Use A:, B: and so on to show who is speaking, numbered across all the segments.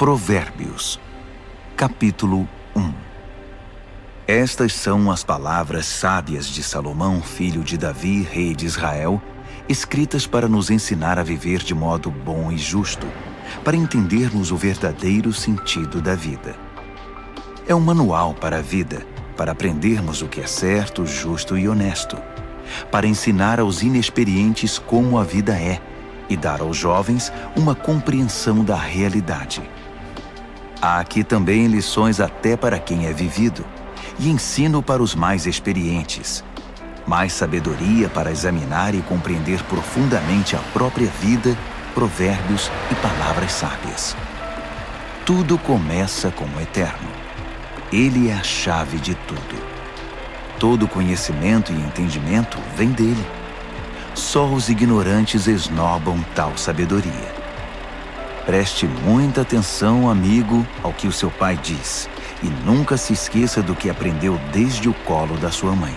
A: Provérbios, capítulo 1. Estas são as palavras sábias de Salomão, filho de Davi, rei de Israel, escritas para nos ensinar a viver de modo bom e justo, para entendermos o verdadeiro sentido da vida. É um manual para a vida, para aprendermos o que é certo, justo e honesto, para ensinar aos inexperientes como a vida é e dar aos jovens uma compreensão da realidade. Há aqui também lições até para quem é vivido, e ensino para os mais experientes, mais sabedoria para examinar e compreender profundamente a própria vida, provérbios e palavras sábias. Tudo começa com o Eterno. Ele é a chave de tudo. Todo conhecimento e entendimento vem dele. Só os ignorantes esnobam tal sabedoria. Preste muita atenção, amigo, ao que o seu pai diz, e nunca se esqueça do que aprendeu desde o colo da sua mãe.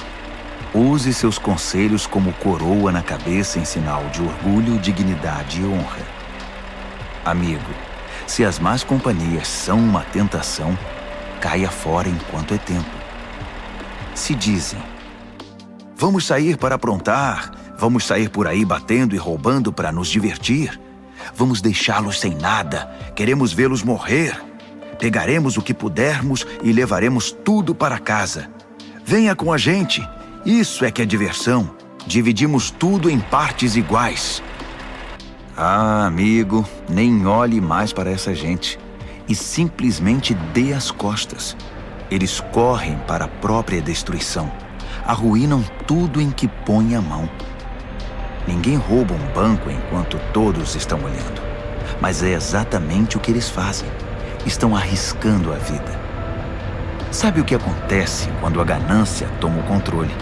A: Use seus conselhos como coroa na cabeça em sinal de orgulho, dignidade e honra. Amigo, se as más companhias são uma tentação, caia fora enquanto é tempo. Se dizem: vamos sair para aprontar, vamos sair por aí batendo e roubando para nos divertir, vamos deixá-los sem nada, queremos vê-los morrer. Pegaremos o que pudermos e levaremos tudo para casa. Venha com a gente, isso é que é diversão. Dividimos tudo em partes iguais. Ah, amigo, nem olhe mais para essa gente e simplesmente dê as costas. Eles correm para a própria destruição, arruinam tudo em que põe a mão. Ninguém rouba um banco enquanto todos estão olhando, mas é exatamente o que eles fazem. Estão arriscando a vida. Sabe o que acontece quando a ganância toma o controle?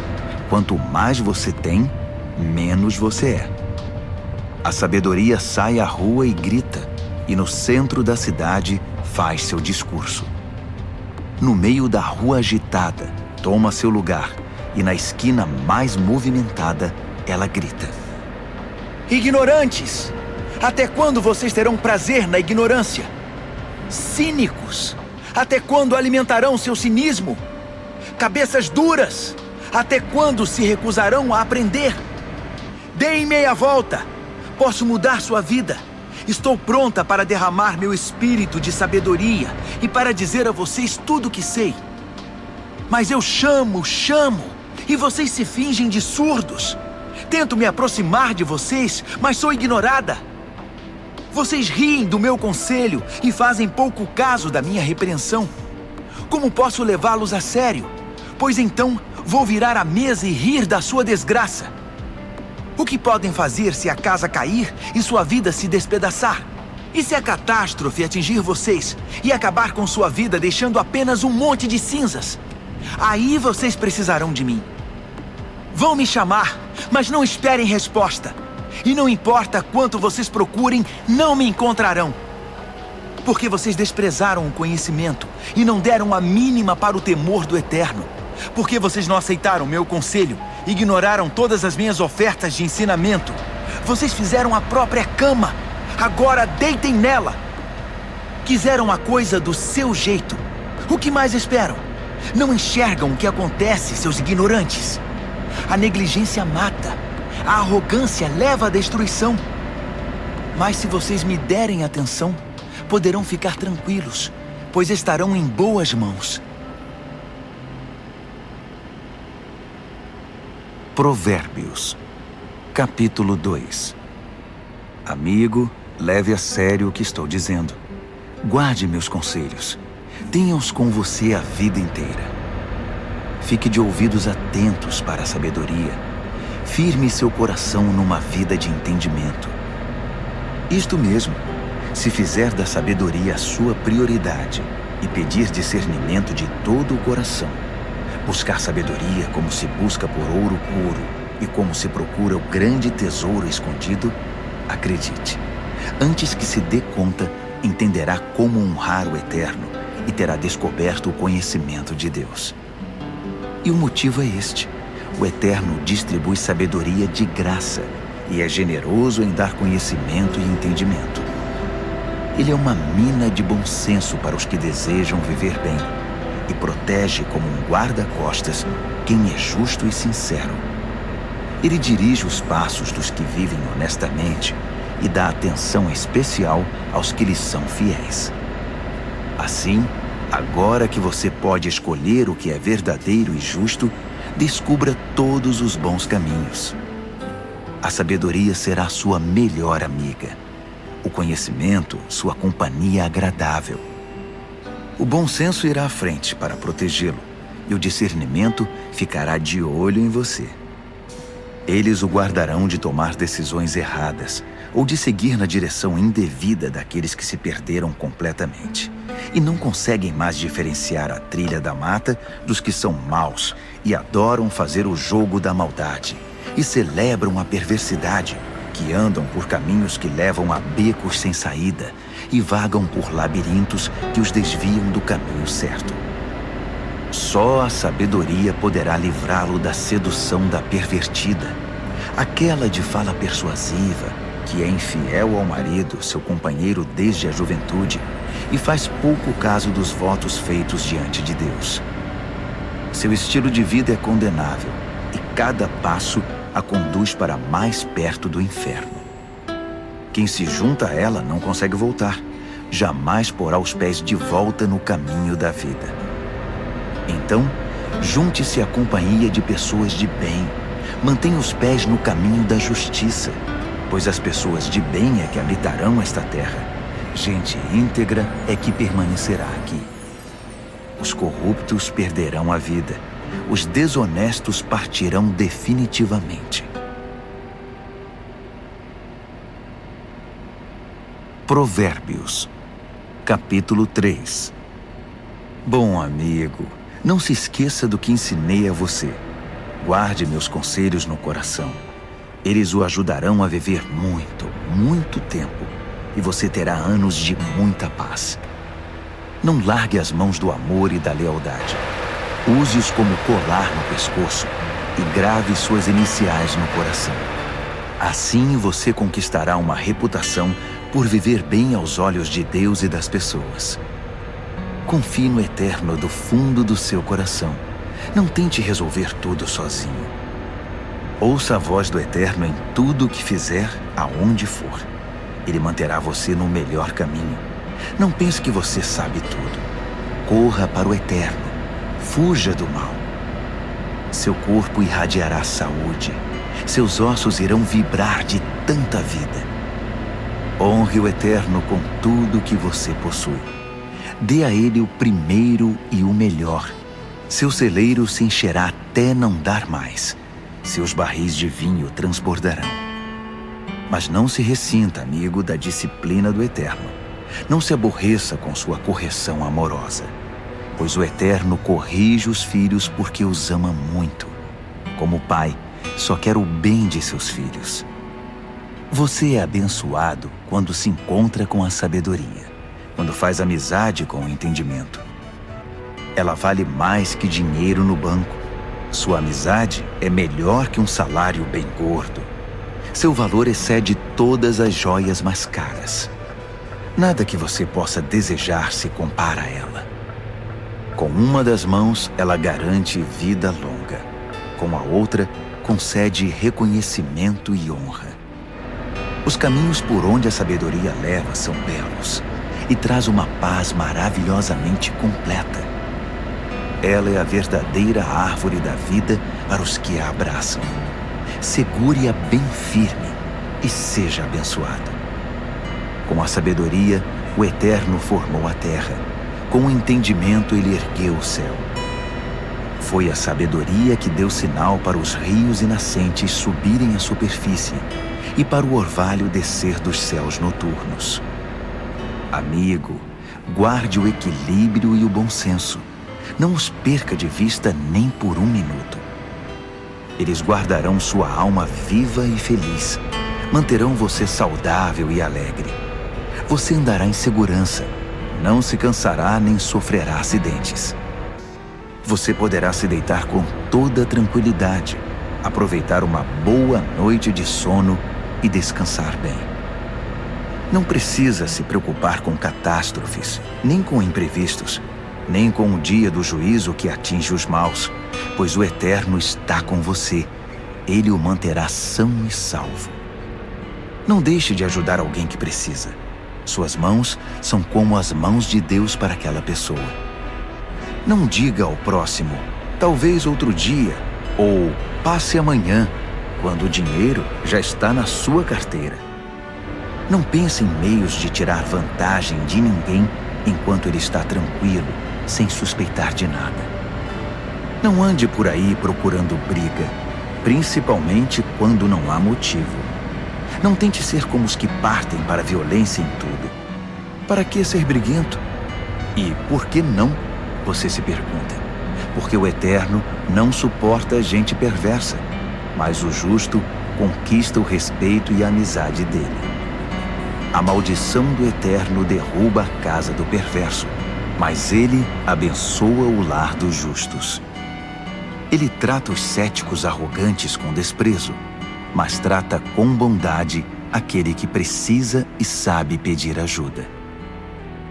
A: Quanto mais você tem, menos você é. A sabedoria sai à rua e grita, e no centro da cidade faz seu discurso. No meio da rua agitada, toma seu lugar, e na esquina mais movimentada, ela grita: ignorantes! Até quando vocês terão prazer na ignorância? Cínicos, até quando alimentarão seu cinismo? Cabeças duras, até quando se recusarão a aprender? Deem meia volta, posso mudar sua vida. Estou pronta para derramar meu espírito de sabedoria e para dizer a vocês tudo o que sei. Mas eu chamo, e vocês se fingem de surdos. Tento me aproximar de vocês, mas sou ignorada. Vocês riem do meu conselho e fazem pouco caso da minha repreensão. Como posso levá-los a sério? Pois então vou virar a mesa e rir da sua desgraça. O que podem fazer se a casa cair e sua vida se despedaçar? E se a catástrofe atingir vocês e acabar com sua vida deixando apenas um monte de cinzas? Aí vocês precisarão de mim. Vão me chamar, mas não esperem resposta. E não importa quanto vocês procurem, não me encontrarão. Porque vocês desprezaram o conhecimento e não deram a mínima para o temor do Eterno. Porque vocês não aceitaram meu conselho, ignoraram todas as minhas ofertas de ensinamento. Vocês fizeram a própria cama, agora deitem nela. Quiseram a coisa do seu jeito. O que mais esperam? Não enxergam o que acontece, seus ignorantes? A negligência mata. A arrogância leva à destruição. Mas se vocês me derem atenção, poderão ficar tranquilos, pois estarão em boas mãos. Provérbios, capítulo 2. Amigo, leve a sério o que estou dizendo. Guarde meus conselhos. Tenha-os com você a vida inteira. Fique de ouvidos atentos para a sabedoria. Firme seu coração numa vida de entendimento. Isto mesmo, se fizer da sabedoria a sua prioridade e pedir discernimento de todo o coração, buscar sabedoria como se busca por ouro puro e como se procura o grande tesouro escondido, acredite, antes que se dê conta, entenderá como honrar o Eterno e terá descoberto o conhecimento de Deus. E o motivo é este: o Eterno distribui sabedoria de graça e é generoso em dar conhecimento e entendimento. Ele é uma mina de bom senso para os que desejam viver bem e protege como um guarda-costas quem é justo e sincero. Ele dirige os passos dos que vivem honestamente e dá atenção especial aos que lhes são fiéis. Assim, agora que você pode escolher o que é verdadeiro e justo, descubra todos os bons caminhos. A sabedoria será sua melhor amiga. O conhecimento, sua companhia agradável. O bom senso irá à frente para protegê-lo, e o discernimento ficará de olho em você. Eles o guardarão de tomar decisões erradas ou de seguir na direção indevida daqueles que se perderam completamente e não conseguem mais diferenciar a trilha da mata dos que são maus e adoram fazer o jogo da maldade e celebram a perversidade, que andam por caminhos que levam a becos sem saída e vagam por labirintos que os desviam do caminho certo. Só a sabedoria poderá livrá-lo da sedução da pervertida, aquela de fala persuasiva, que é infiel ao marido, seu companheiro desde a juventude, e faz pouco caso dos votos feitos diante de Deus. Seu estilo de vida é condenável, e cada passo a conduz para mais perto do inferno. Quem se junta a ela não consegue voltar, jamais porá os pés de volta no caminho da vida. Então, junte-se à companhia de pessoas de bem. Mantenha os pés no caminho da justiça, pois as pessoas de bem é que habitarão esta terra. Gente íntegra é que permanecerá aqui. Os corruptos perderão a vida. Os desonestos partirão definitivamente. Provérbios, capítulo 3. Bom amigo, não se esqueça do que ensinei a você. Guarde meus conselhos no coração. Eles o ajudarão a viver muito, muito tempo, e você terá anos de muita paz. Não largue as mãos do amor e da lealdade. Use-os como colar no pescoço e grave suas iniciais no coração. Assim você conquistará uma reputação por viver bem aos olhos de Deus e das pessoas. Confie no Eterno do fundo do seu coração. Não tente resolver tudo sozinho. Ouça a voz do Eterno em tudo o que fizer, aonde for. Ele manterá você no melhor caminho. Não pense que você sabe tudo. Corra para o Eterno. Fuja do mal. Seu corpo irradiará saúde. Seus ossos irão vibrar de tanta vida. Honre o Eterno com tudo que você possui. Dê a ele o primeiro e o melhor. Seu celeiro se encherá até não dar mais. Seus barris de vinho transbordarão. Mas não se ressinta, amigo, da disciplina do Eterno. Não se aborreça com sua correção amorosa, pois o Eterno corrige os filhos porque os ama muito. Como pai, só quer o bem de seus filhos. Você é abençoado quando se encontra com a sabedoria, quando faz amizade com o entendimento. Ela vale mais que dinheiro no banco. Sua amizade é melhor que um salário bem gordo. Seu valor excede todas as joias mais caras. Nada que você possa desejar se compara a ela. Com uma das mãos, ela garante vida longa. Com a outra, concede reconhecimento e honra. Os caminhos por onde a sabedoria leva são belos e traz uma paz maravilhosamente completa. Ela é a verdadeira árvore da vida para os que a abraçam. Segure-a bem firme e seja abençoado. Com a sabedoria, o Eterno formou a terra. Com o entendimento, ele ergueu o céu. Foi a sabedoria que deu sinal para os rios e nascentes subirem à superfície e para o orvalho descer dos céus noturnos. Amigo, guarde o equilíbrio e o bom senso. Não os perca de vista nem por um minuto. Eles guardarão sua alma viva e feliz. Manterão você saudável e alegre. Você andará em segurança. Não se cansará nem sofrerá acidentes. Você poderá se deitar com toda tranquilidade, aproveitar uma boa noite de sono e descansar bem. Não precisa se preocupar com catástrofes, nem com imprevistos, nem com o dia do juízo que atinge os maus, pois o Eterno está com você. Ele o manterá são e salvo. Não deixe de ajudar alguém que precisa. Suas mãos são como as mãos de Deus para aquela pessoa. Não diga ao próximo, talvez outro dia, ou passe amanhã, quando o dinheiro já está na sua carteira. Não pense em meios de tirar vantagem de ninguém enquanto ele está tranquilo, sem suspeitar de nada. Não ande por aí procurando briga, principalmente quando não há motivo. Não tente ser como os que partem para a violência em tudo. Para que ser briguento? E por que não? Você se pergunta. Porque o Eterno não suporta gente perversa, mas o justo conquista o respeito e a amizade dele. A maldição do Eterno derruba a casa do perverso, mas ele abençoa o lar dos justos. Ele trata os céticos arrogantes com desprezo, mas trata com bondade aquele que precisa e sabe pedir ajuda.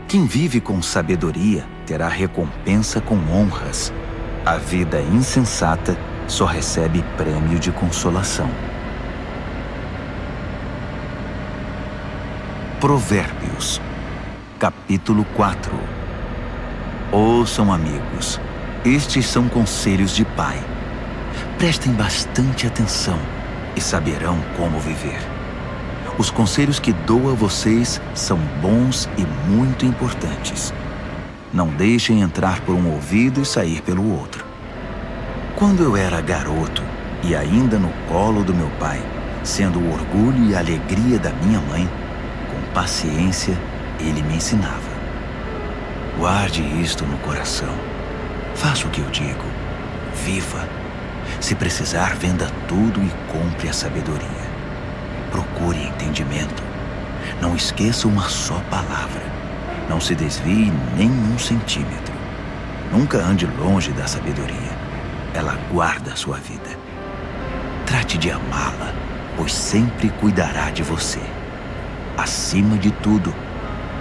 A: Quem vive com sabedoria terá recompensa com honras. A vida insensata só recebe prêmio de consolação. Provérbios, capítulo 4. Ouçam, amigos, estes são conselhos de pai. Prestem bastante atenção e saberão como viver. Os conselhos que dou a vocês são bons e muito importantes. Não deixem entrar por um ouvido e sair pelo outro. Quando eu era garoto e ainda no colo do meu pai, sendo o orgulho e a alegria da minha mãe, com paciência ele me ensinava. Guarde isto no coração. Faça o que eu digo. Viva. Se precisar, venda tudo e compre a sabedoria. Procure entendimento. Não esqueça uma só palavra. Não se desvie nem um centímetro. Nunca ande longe da sabedoria. Ela guarda a sua vida. Trate de amá-la, pois sempre cuidará de você. Acima de tudo,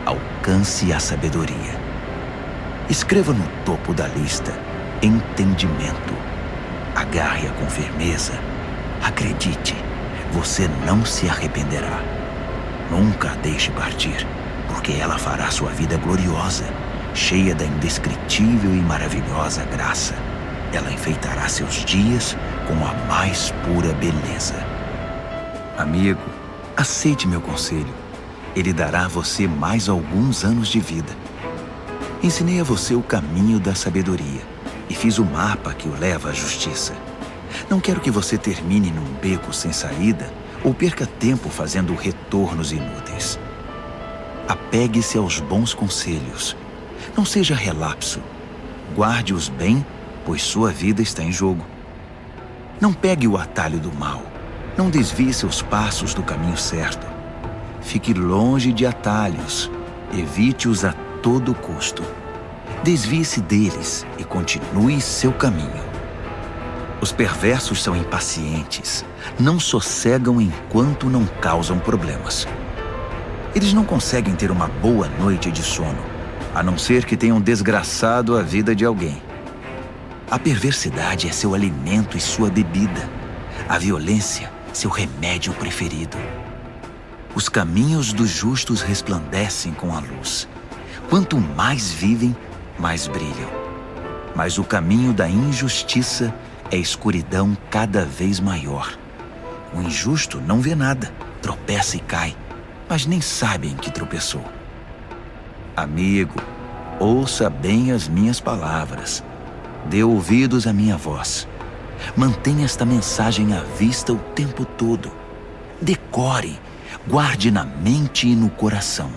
A: alcance a sabedoria. Escreva no topo da lista entendimento. Agarre-a com firmeza. Acredite, você não se arrependerá. Nunca a deixe partir, porque ela fará sua vida gloriosa, cheia da indescritível e maravilhosa graça. Ela enfeitará seus dias com a mais pura beleza. Amigo, aceite meu conselho. Ele dará a você mais alguns anos de vida. Ensinei a você o caminho da sabedoria e fiz o mapa que o leva à justiça. Não quero que você termine num beco sem saída ou perca tempo fazendo retornos inúteis. Apegue-se aos bons conselhos. Não seja relapso. Guarde-os bem, pois sua vida está em jogo. Não pegue o atalho do mal. Não desvie seus passos do caminho certo. Fique longe de atalhos. Evite-os a todo custo. Desvie-se deles e continue seu caminho. Os perversos são impacientes. Não sossegam enquanto não causam problemas. Eles não conseguem ter uma boa noite de sono, a não ser que tenham desgraçado a vida de alguém. A perversidade é seu alimento e sua bebida. A violência, seu remédio preferido. Os caminhos dos justos resplandecem com a luz. Quanto mais vivem, mais brilham. Mas o caminho da injustiça é escuridão cada vez maior. O injusto não vê nada, tropeça e cai, mas nem sabe em que tropeçou. Amigo, ouça bem as minhas palavras. Dê ouvidos à minha voz. Mantenha esta mensagem à vista o tempo todo. Decore, guarde na mente e no coração.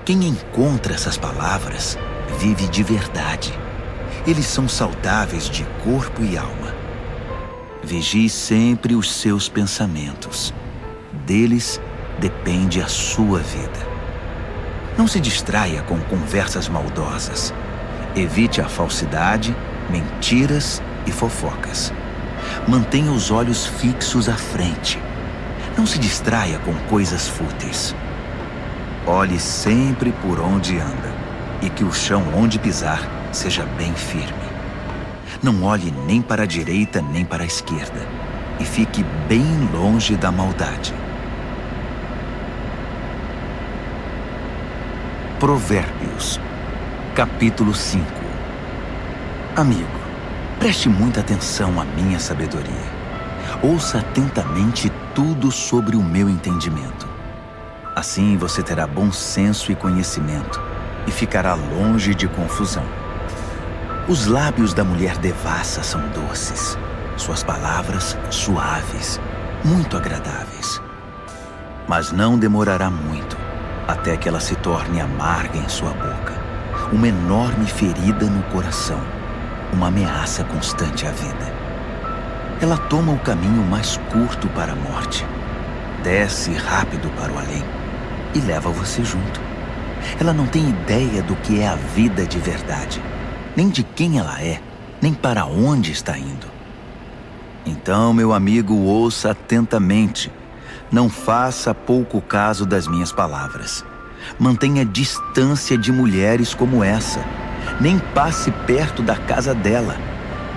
A: Quem encontra essas palavras vive de verdade. Eles são saudáveis de corpo e alma. Vigie sempre os seus pensamentos. Deles depende a sua vida. Não se distraia com conversas maldosas. Evite a falsidade, mentiras e fofocas. Mantenha os olhos fixos à frente. Não se distraia com coisas fúteis. olhe sempre por onde anda e que o chão onde pisar seja bem firme. Não olhe nem para a direita nem para a esquerda e fique bem longe da maldade. Provérbios, capítulo 5. Amigo, preste muita atenção à minha sabedoria. Ouça atentamente tudo sobre o meu entendimento. Assim você terá bom senso e conhecimento e ficará longe de confusão. Os lábios da mulher devassa são doces, suas palavras suaves, muito agradáveis. Mas não demorará muito até que ela se torne amarga em sua boca, uma enorme ferida no coração, uma ameaça constante à vida. Ela toma o caminho mais curto para a morte, desce rápido para o além e leva você junto. Ela não tem ideia do que é a vida de verdade, nem de quem ela é, nem para onde está indo. Então, meu amigo, ouça atentamente. Não faça pouco caso das minhas palavras. Mantenha distância de mulheres como essa. Nem passe perto da casa dela.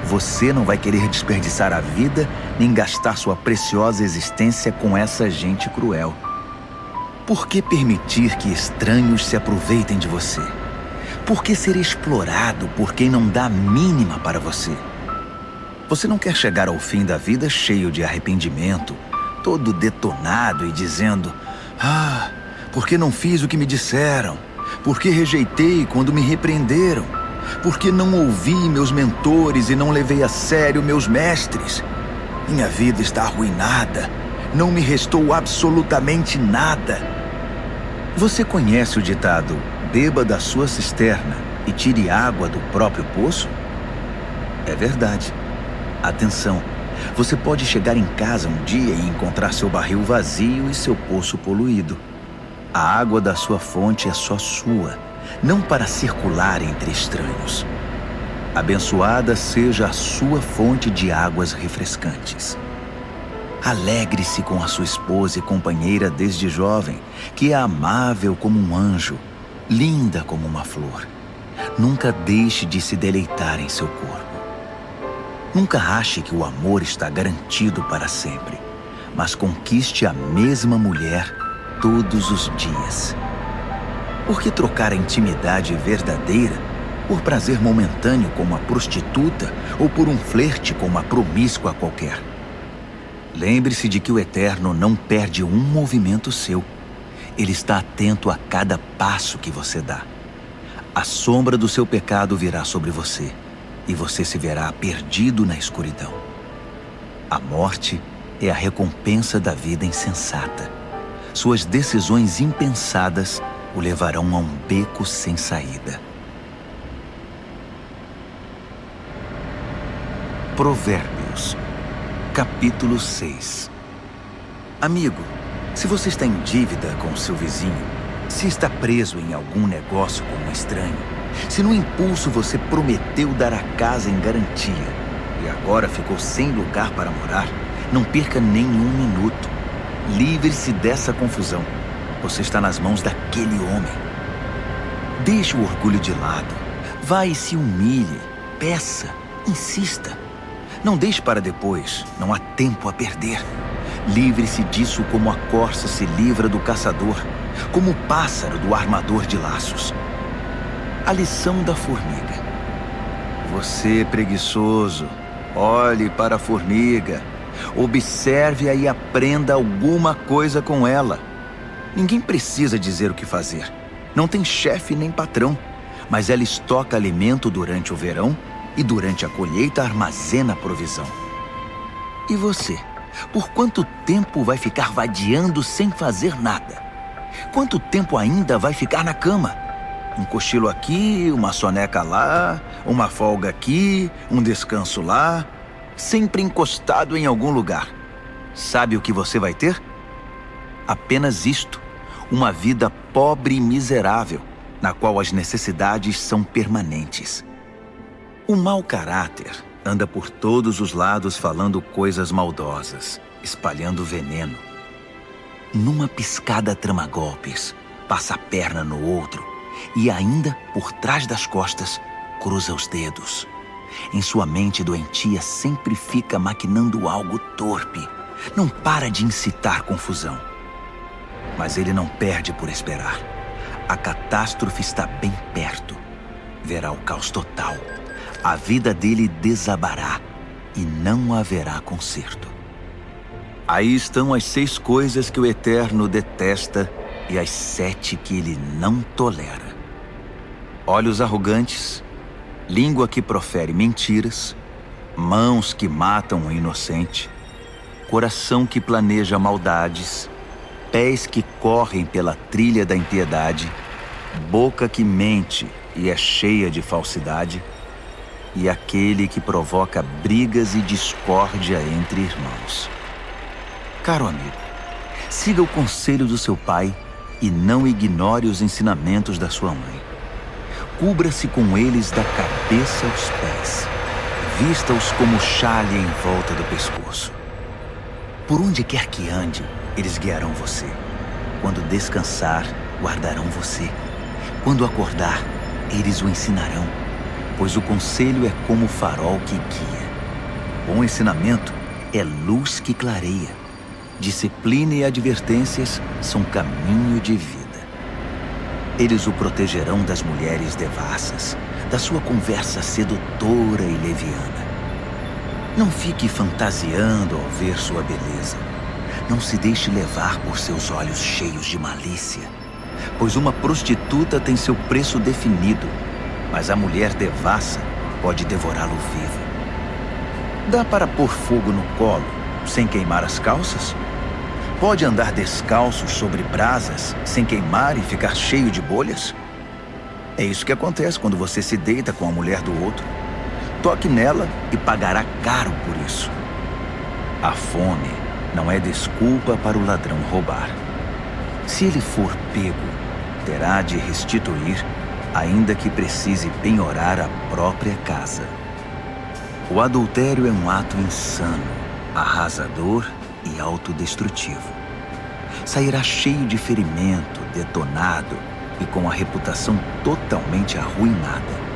A: Você não vai querer desperdiçar a vida, nem gastar sua preciosa existência com essa gente cruel. Por que permitir que estranhos se aproveitem de você? Por que ser explorado por quem não dá a mínima para você? Você não quer chegar ao fim da vida cheio de arrependimento, todo detonado e dizendo: "Ah, por que não fiz o que me disseram? Por que rejeitei quando me repreenderam? Por que não ouvi meus mentores e não levei a sério meus mestres? Minha vida está arruinada. Não me restou absolutamente nada." Você conhece o ditado: "Beba da sua cisterna e tire água do próprio poço"? É verdade. Atenção, você pode chegar em casa um dia e encontrar seu barril vazio e seu poço poluído. A água da sua fonte é só sua, não para circular entre estranhos. Abençoada seja a sua fonte de águas refrescantes. Alegre-se com a sua esposa e companheira desde jovem, que é amável como um anjo, linda como uma flor. Nunca deixe de se deleitar em seu corpo. Nunca ache que o amor está garantido para sempre, mas conquiste a mesma mulher todos os dias. Por que trocar a intimidade verdadeira por prazer momentâneo com uma prostituta ou por um flerte com uma promíscua qualquer? Lembre-se de que o Eterno não perde um movimento seu. Ele está atento a cada passo que você dá. A sombra do seu pecado virá sobre você e você se verá perdido na escuridão. A morte é a recompensa da vida insensata. Suas decisões impensadas o levarão a um beco sem saída. Provérbios, capítulo 6. Amigo, se você está em dívida com seu vizinho, se está preso em algum negócio com um estranho, se no impulso você prometeu dar a casa em garantia e agora ficou sem lugar para morar, não perca nenhum minuto. Livre-se dessa confusão. Você está nas mãos daquele homem. Deixe o orgulho de lado. Vá e se humilhe. Peça. Insista. Não deixe para depois. Não há tempo a perder. Livre-se disso como a corça se livra do caçador, como o pássaro do armador de laços. A lição da formiga. Você, preguiçoso, olhe para a formiga. Observe-a e aprenda alguma coisa com ela. Ninguém precisa dizer o que fazer. Não tem chefe nem patrão, mas ela estoca alimento durante o verão e durante a colheita armazena a provisão. E você? Por quanto tempo vai ficar vadiando sem fazer nada? Quanto tempo ainda vai ficar na cama? Um cochilo aqui, uma soneca lá, uma folga aqui, um descanso lá, sempre encostado em algum lugar. Sabe o que você vai ter? Apenas isto, uma vida pobre e miserável, na qual as necessidades são permanentes. O mau caráter anda por todos os lados falando coisas maldosas, espalhando veneno. Numa piscada trama golpes, passa a perna no outro e ainda, por trás das costas, cruza os dedos. Em sua mente doentia sempre fica maquinando algo torpe. Não para de incitar confusão. Mas ele não perde por esperar. A catástrofe está bem perto. Verá o caos total. A vida dele desabará e não haverá conserto. Aí estão as 6 coisas que o Eterno detesta e as 7 que ele não tolera: olhos arrogantes, língua que profere mentiras, mãos que matam o inocente, coração que planeja maldades, pés que correm pela trilha da impiedade, boca que mente e é cheia de falsidade, e aquele que provoca brigas e discórdia entre irmãos. Caro amigo, siga o conselho do seu pai e não ignore os ensinamentos da sua mãe. Cubra-se com eles da cabeça aos pés. Vista-os como xale em volta do pescoço. Por onde quer que ande, eles guiarão você. Quando descansar, guardarão você. Quando acordar, eles o ensinarão, pois o conselho é como o farol que guia. Bom ensinamento é luz que clareia. Disciplina e advertências são caminho de vida. Eles o protegerão das mulheres devassas, da sua conversa sedutora e leviana. Não fique fantasiando ao ver sua beleza. Não se deixe levar por seus olhos cheios de malícia, pois uma prostituta tem seu preço definido, mas a mulher devassa pode devorá-lo vivo. Dá para pôr fogo no colo sem queimar as calças? Pode andar descalço sobre brasas sem queimar e ficar cheio de bolhas? É isso que acontece quando você se deita com a mulher do outro. Toque nela e pagará caro por isso. A fome não é desculpa para o ladrão roubar. Se ele for pego, terá de restituir, ainda que precise penhorar a própria casa. O adultério é um ato insano, arrasador e autodestrutivo. Sairá cheio de ferimento, detonado e com a reputação totalmente arruinada,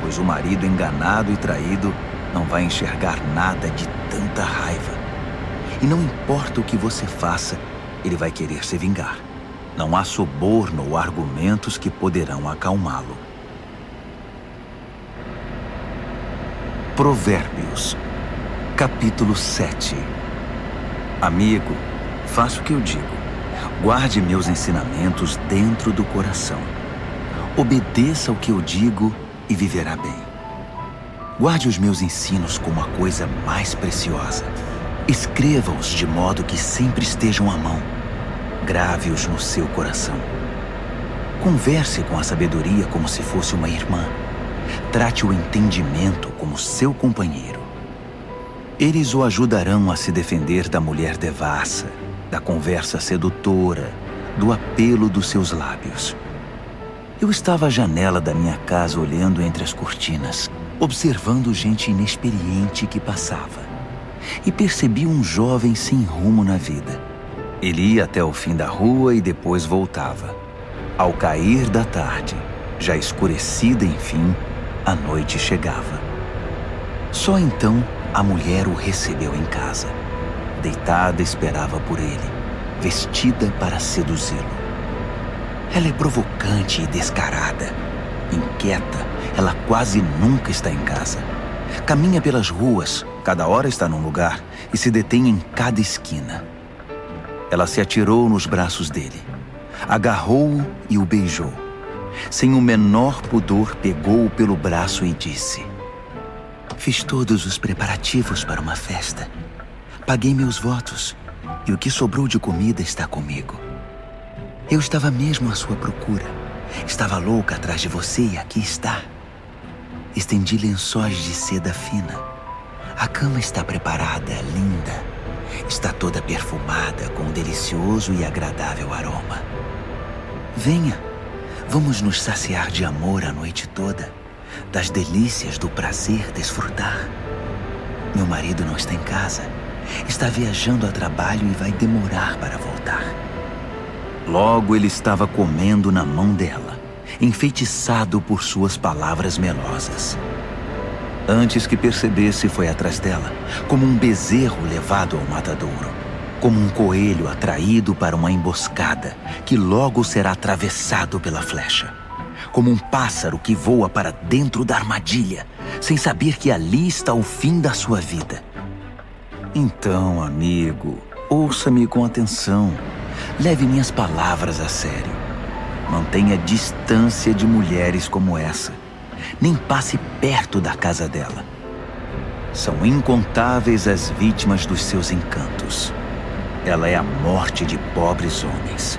A: pois o marido enganado e traído não vai enxergar nada de tanta raiva. E não importa o que você faça, ele vai querer se vingar. Não há suborno ou argumentos que poderão acalmá-lo. Provérbios, capítulo 7. Amigo, faça o que eu digo. Guarde meus ensinamentos dentro do coração. Obedeça ao que eu digo e viverá bem. Guarde os meus ensinos como a coisa mais preciosa. Escreva-os de modo que sempre estejam à mão. Grave-os no seu coração. Converse com a sabedoria como se fosse uma irmã. Trate o entendimento como seu companheiro. Eles o ajudarão a se defender da mulher devassa, da conversa sedutora, do apelo dos seus lábios. Eu estava à janela da minha casa olhando entre as cortinas, observando gente inexperiente que passava. E percebi um jovem sem rumo na vida. Ele ia até o fim da rua e depois voltava. Ao cair da tarde, já escurecida enfim, a noite chegava. Só então a mulher o recebeu em casa. Deitada esperava por ele, vestida para seduzi-lo. Ela é provocante e descarada. Inquieta, ela quase nunca está em casa. Caminha pelas ruas, cada hora está num lugar e se detém em cada esquina. Ela se atirou nos braços dele, agarrou-o e o beijou. Sem o menor pudor, pegou-o pelo braço e disse: "Fiz todos os preparativos para uma festa. Paguei meus votos e o que sobrou de comida está comigo. Eu estava mesmo à sua procura. Estava louca atrás de você e aqui está. Estendi lençóis de seda fina. A cama está preparada, linda. Está toda perfumada com um delicioso e agradável aroma. Venha, vamos nos saciar de amor a noite toda, das delícias do prazer desfrutar. Meu marido não está em casa. Está viajando a trabalho e vai demorar para voltar. Logo ele estava comendo na mão dela, enfeitiçado por suas palavras melosas. Antes que percebesse, foi atrás dela, como um bezerro levado ao matadouro, como um coelho atraído para uma emboscada, que logo será atravessado pela flecha, como um pássaro que voa para dentro da armadilha, sem saber que ali está o fim da sua vida. Então, amigo, ouça-me com atenção. Leve minhas palavras a sério. Mantenha distância de mulheres como essa. Nem passe perto da casa dela. São incontáveis as vítimas dos seus encantos. Ela é a morte de pobres homens.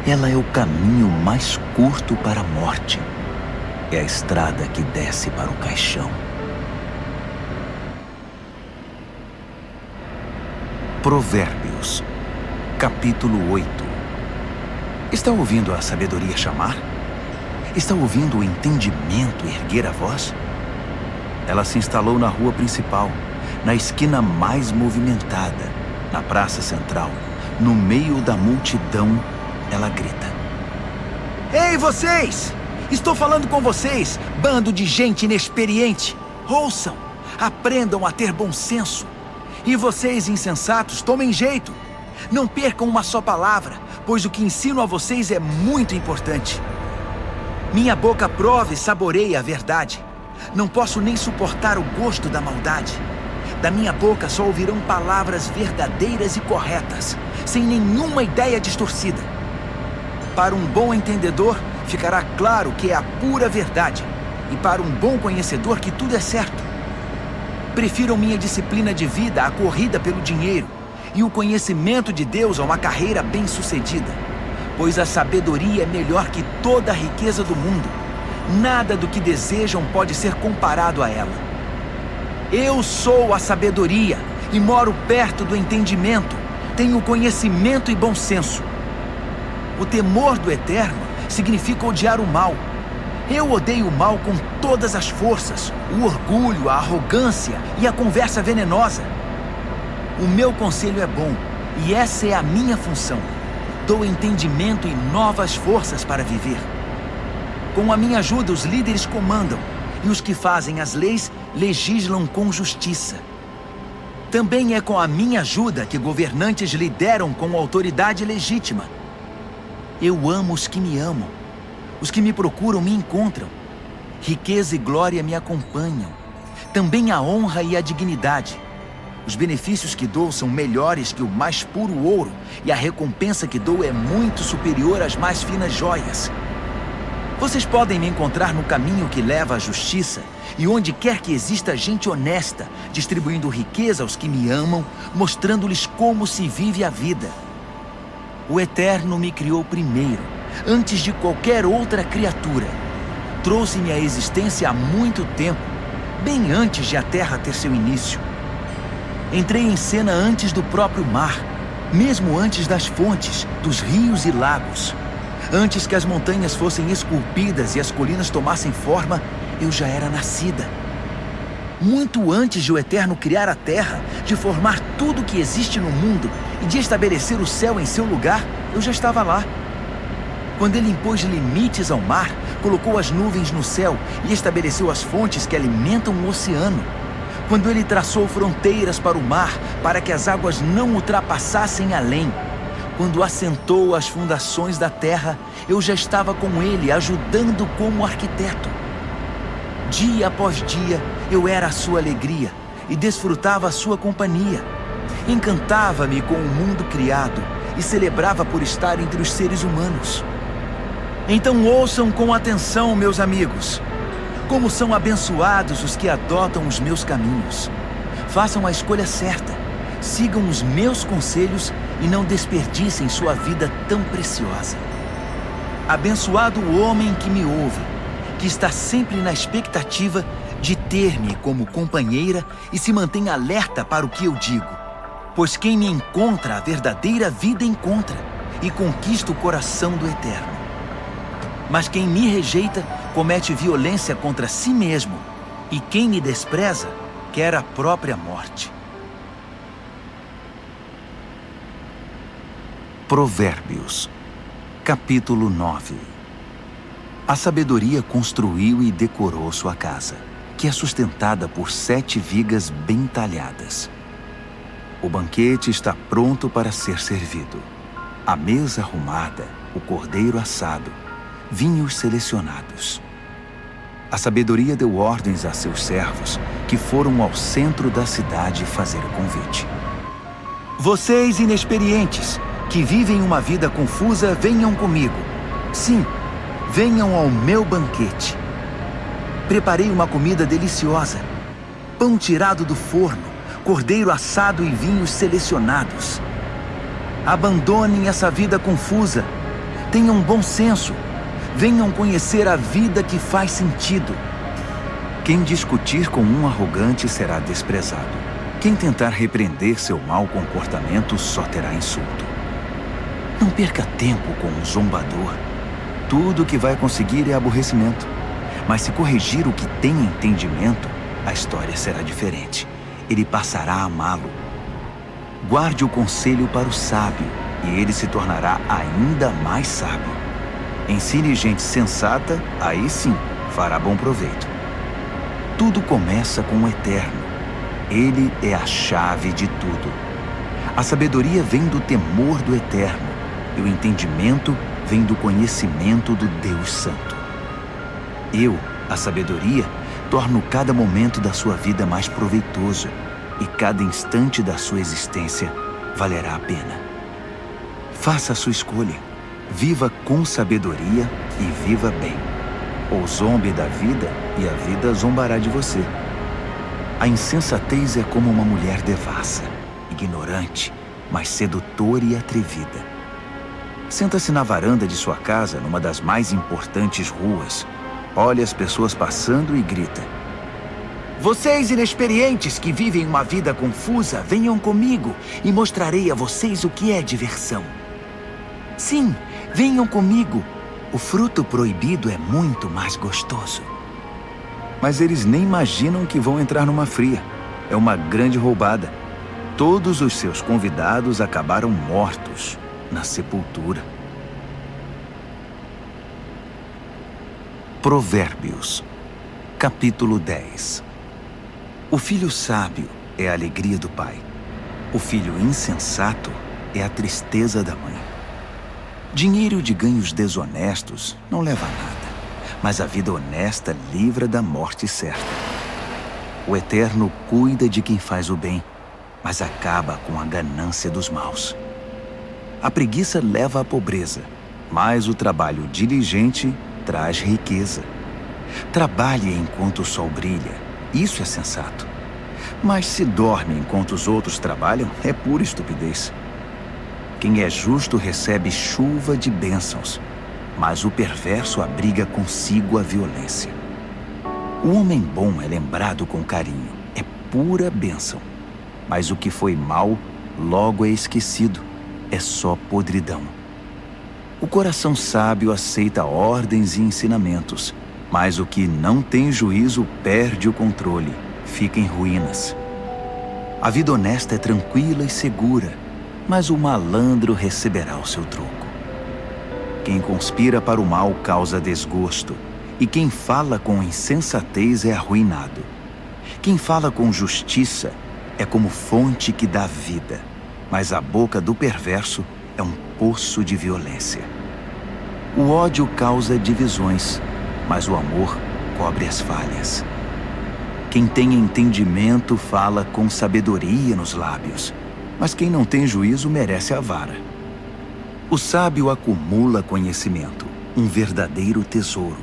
A: Ela é o caminho mais curto para a morte. É a estrada que desce para o caixão. Provérbios, capítulo 8. Está ouvindo a sabedoria chamar? Está ouvindo o entendimento erguer a voz? Ela se instalou na rua principal, na esquina mais movimentada, na praça central, no meio da multidão, ela grita: Ei, vocês! Estou falando com vocês, bando de gente inexperiente! Ouçam! Aprendam a ter bom senso! E vocês, insensatos, tomem jeito! Não percam uma só palavra, pois o que ensino a vocês é muito importante. Minha boca prova e saboreia a verdade. Não posso nem suportar o gosto da maldade. Da minha boca só ouvirão palavras verdadeiras e corretas, sem nenhuma ideia distorcida. Para um bom entendedor, ficará claro que é a pura verdade, e para um bom conhecedor que tudo é certo. Prefiram minha disciplina de vida à corrida pelo dinheiro, e o conhecimento de Deus a uma carreira bem-sucedida, pois a sabedoria é melhor que toda a riqueza do mundo. Nada do que desejam pode ser comparado a ela. Eu sou a sabedoria e moro perto do entendimento. Tenho conhecimento e bom senso. O temor do Eterno significa odiar o mal. Eu odeio o mal com todas as forças, o orgulho, a arrogância e a conversa venenosa. O meu conselho é bom, e essa é a minha função. Dou entendimento e novas forças para viver. Com a minha ajuda, os líderes comandam, e os que fazem as leis legislam com justiça. Também é com a minha ajuda que governantes lideram com autoridade legítima. Eu amo os que me amam. Os que me procuram me encontram. Riqueza e glória me acompanham. Também a honra e a dignidade. Os benefícios que dou são melhores que o mais puro ouro, e a recompensa que dou é muito superior às mais finas joias. Vocês podem me encontrar no caminho que leva à justiça, e onde quer que exista gente honesta, distribuindo riqueza aos que me amam, mostrando-lhes como se vive a vida. O Eterno me criou primeiro, antes de qualquer outra criatura. Trouxe-me à existência há muito tempo, bem antes de a terra ter seu início. Entrei em cena antes do próprio mar, mesmo antes das fontes, dos rios e lagos. Antes que as montanhas fossem esculpidas e as colinas tomassem forma, eu já era nascida. Muito antes de o Eterno criar a terra, de formar tudo o que existe no mundo e de estabelecer o céu em seu lugar, eu já estava lá. Quando ele impôs limites ao mar, colocou as nuvens no céu e estabeleceu as fontes que alimentam o oceano. Quando ele traçou fronteiras para o mar, para que as águas não ultrapassassem além. Quando assentou as fundações da terra, eu já estava com ele, ajudando como arquiteto. Dia após dia, eu era a sua alegria e desfrutava a sua companhia. Encantava-me com o mundo criado e celebrava por estar entre os seres humanos. Então ouçam com atenção, meus amigos. Como são abençoados os que adotam os meus caminhos. Façam a escolha certa, sigam os meus conselhos e não desperdicem sua vida tão preciosa. Abençoado o homem que me ouve, que está sempre na expectativa de ter-me como companheira e se mantém alerta para o que eu digo. Pois quem me encontra a verdadeira vida encontra e conquista o coração do Eterno. Mas quem me rejeita comete violência contra si mesmo, e quem me despreza quer a própria morte. Provérbios, Capítulo 9. A sabedoria construiu e decorou sua casa, que é sustentada por 7 vigas bem talhadas. O banquete está pronto para ser servido. A mesa arrumada, o cordeiro assado, vinhos selecionados. A sabedoria deu ordens a seus servos, que foram ao centro da cidade fazer o convite. Vocês inexperientes, que vivem uma vida confusa, venham comigo. Sim, venham ao meu banquete. Preparei uma comida deliciosa. Pão tirado do forno, cordeiro assado e vinhos selecionados. Abandonem essa vida confusa. Tenham bom senso. Venham conhecer a vida que faz sentido. Quem discutir com um arrogante será desprezado. Quem tentar repreender seu mau comportamento só terá insulto. Não perca tempo com um zombador. Tudo o que vai conseguir é aborrecimento. Mas se corrigir o que tem entendimento, a história será diferente. Ele passará a amá-lo. Guarde o conselho para o sábio, e ele se tornará ainda mais sábio. Ensine gente sensata, aí sim, fará bom proveito. Tudo começa com o Eterno. Ele é a chave de tudo. A sabedoria vem do temor do Eterno, e o entendimento vem do conhecimento do Deus Santo. Eu, a sabedoria, torno cada momento da sua vida mais proveitoso, e cada instante da sua existência valerá a pena. Faça a sua escolha. Viva com sabedoria e viva bem. Ou zombe da vida, e a vida zombará de você. A insensatez é como uma mulher devassa, ignorante, mas sedutora e atrevida. Senta-se na varanda de sua casa, numa das mais importantes ruas. Olha as pessoas passando e grita: vocês inexperientes que vivem uma vida confusa, venham comigo e mostrarei a vocês o que é diversão. Sim, venham comigo. O fruto proibido é muito mais gostoso. Mas eles nem imaginam que vão entrar numa fria. É uma grande roubada. Todos os seus convidados acabaram mortos na sepultura. Provérbios, capítulo 10. O filho sábio é a alegria do pai. O filho insensato é a tristeza da mãe. Dinheiro de ganhos desonestos não leva a nada, mas a vida honesta livra da morte certa. O Eterno cuida de quem faz o bem, mas acaba com a ganância dos maus. A preguiça leva à pobreza, mas o trabalho diligente traz riqueza. Trabalhe enquanto o sol brilha, isso é sensato. Mas se dorme enquanto os outros trabalham, é pura estupidez. Quem é justo recebe chuva de bênçãos, mas o perverso abriga consigo a violência. O homem bom é lembrado com carinho, é pura bênção. Mas o que foi mal, logo é esquecido, é só podridão. O coração sábio aceita ordens e ensinamentos, mas o que não tem juízo perde o controle, fica em ruínas. A vida honesta é tranquila e segura, mas o malandro receberá o seu troco. Quem conspira para o mal causa desgosto, e quem fala com insensatez é arruinado. Quem fala com justiça é como fonte que dá vida, mas a boca do perverso é um poço de violência. O ódio causa divisões, mas o amor cobre as falhas. Quem tem entendimento fala com sabedoria nos lábios, mas quem não tem juízo merece a vara. O sábio acumula conhecimento, um verdadeiro tesouro,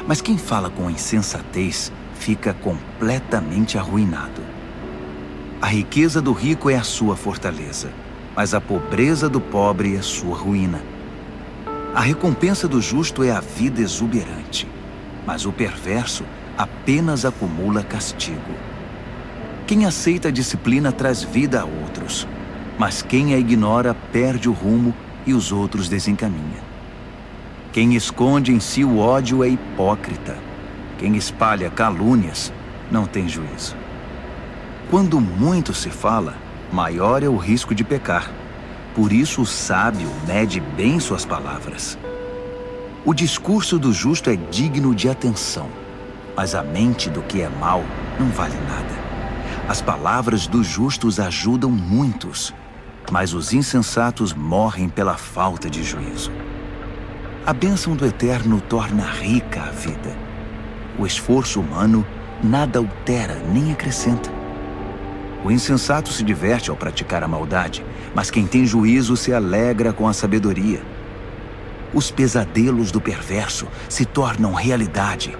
A: mas quem fala com insensatez fica completamente arruinado. A riqueza do rico é a sua fortaleza, mas a pobreza do pobre é sua ruína. A recompensa do justo é a vida exuberante, mas o perverso apenas acumula castigo. Quem aceita a disciplina traz vida a outros, mas quem a ignora perde o rumo e os outros desencaminha. Quem esconde em si o ódio é hipócrita. Quem espalha calúnias não tem juízo. Quando muito se fala, maior é o risco de pecar. Por isso o sábio mede bem suas palavras. O discurso do justo é digno de atenção, mas a mente do que é mau não vale nada. As palavras dos justos ajudam muitos, mas os insensatos morrem pela falta de juízo. A bênção do Eterno torna rica a vida. O esforço humano nada altera nem acrescenta. O insensato se diverte ao praticar a maldade, mas quem tem juízo se alegra com a sabedoria. Os pesadelos do perverso se tornam realidade.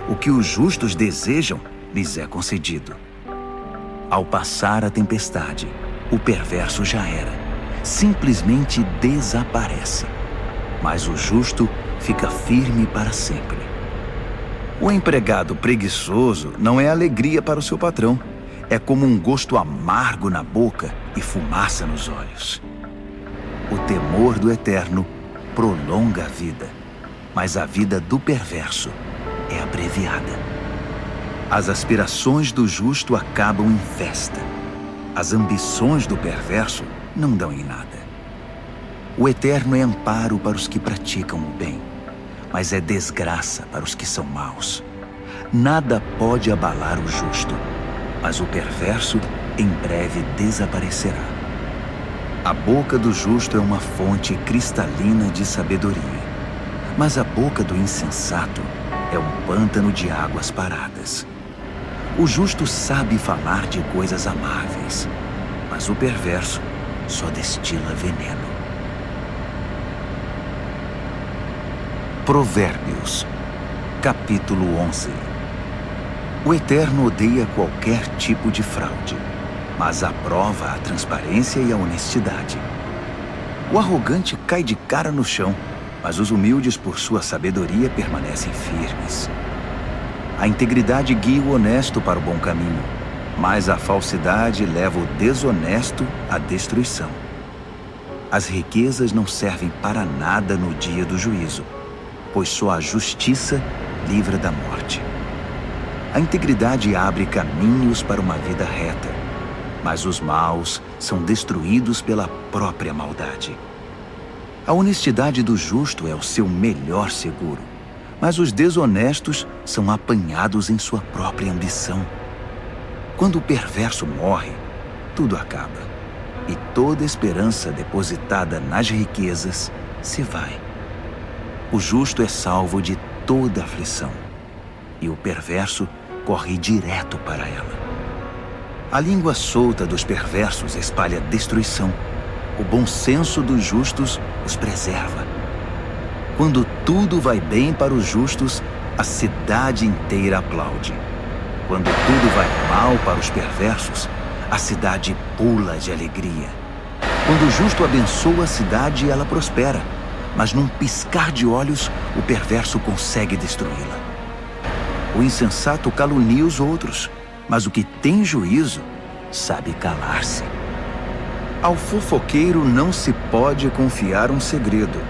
A: O que os justos desejam lhes é concedido. Ao passar a tempestade, o perverso já era. Simplesmente desaparece. Mas o justo fica firme para sempre. O empregado preguiçoso não é alegria para o seu patrão. É como um gosto amargo na boca e fumaça nos olhos. O temor do Eterno prolonga a vida, mas a vida do perverso é abreviada. As aspirações do justo acabam em festa. As ambições do perverso não dão em nada. O Eterno é amparo para os que praticam o bem, mas é desgraça para os que são maus. Nada pode abalar o justo, mas o perverso em breve desaparecerá. A boca do justo é uma fonte cristalina de sabedoria, mas a boca do insensato é um pântano de águas paradas. O justo sabe falar de coisas amáveis, mas o perverso só destila veneno. Provérbios, capítulo 11. O Eterno odeia qualquer tipo de fraude, mas aprova a transparência e a honestidade. O arrogante cai de cara no chão, mas os humildes, por sua sabedoria, permanecem firmes. A integridade guia o honesto para o bom caminho, mas a falsidade leva o desonesto à destruição. As riquezas não servem para nada no dia do juízo, pois só a justiça livra da morte. A integridade abre caminhos para uma vida reta, mas os maus são destruídos pela própria maldade. A honestidade do justo é o seu melhor seguro, mas os desonestos são apanhados em sua própria ambição. Quando o perverso morre, tudo acaba, e toda esperança depositada nas riquezas se vai. O justo é salvo de toda aflição, e o perverso corre direto para ela. A língua solta dos perversos espalha destruição. O bom senso dos justos os preserva. Quando tudo vai bem para os justos, a cidade inteira aplaude. Quando tudo vai mal para os perversos, a cidade pula de alegria. Quando o justo abençoa a cidade, ela prospera. Mas num piscar de olhos, o perverso consegue destruí-la. O insensato calunia os outros, mas o que tem juízo sabe calar-se. Ao fofoqueiro não se pode confiar um segredo,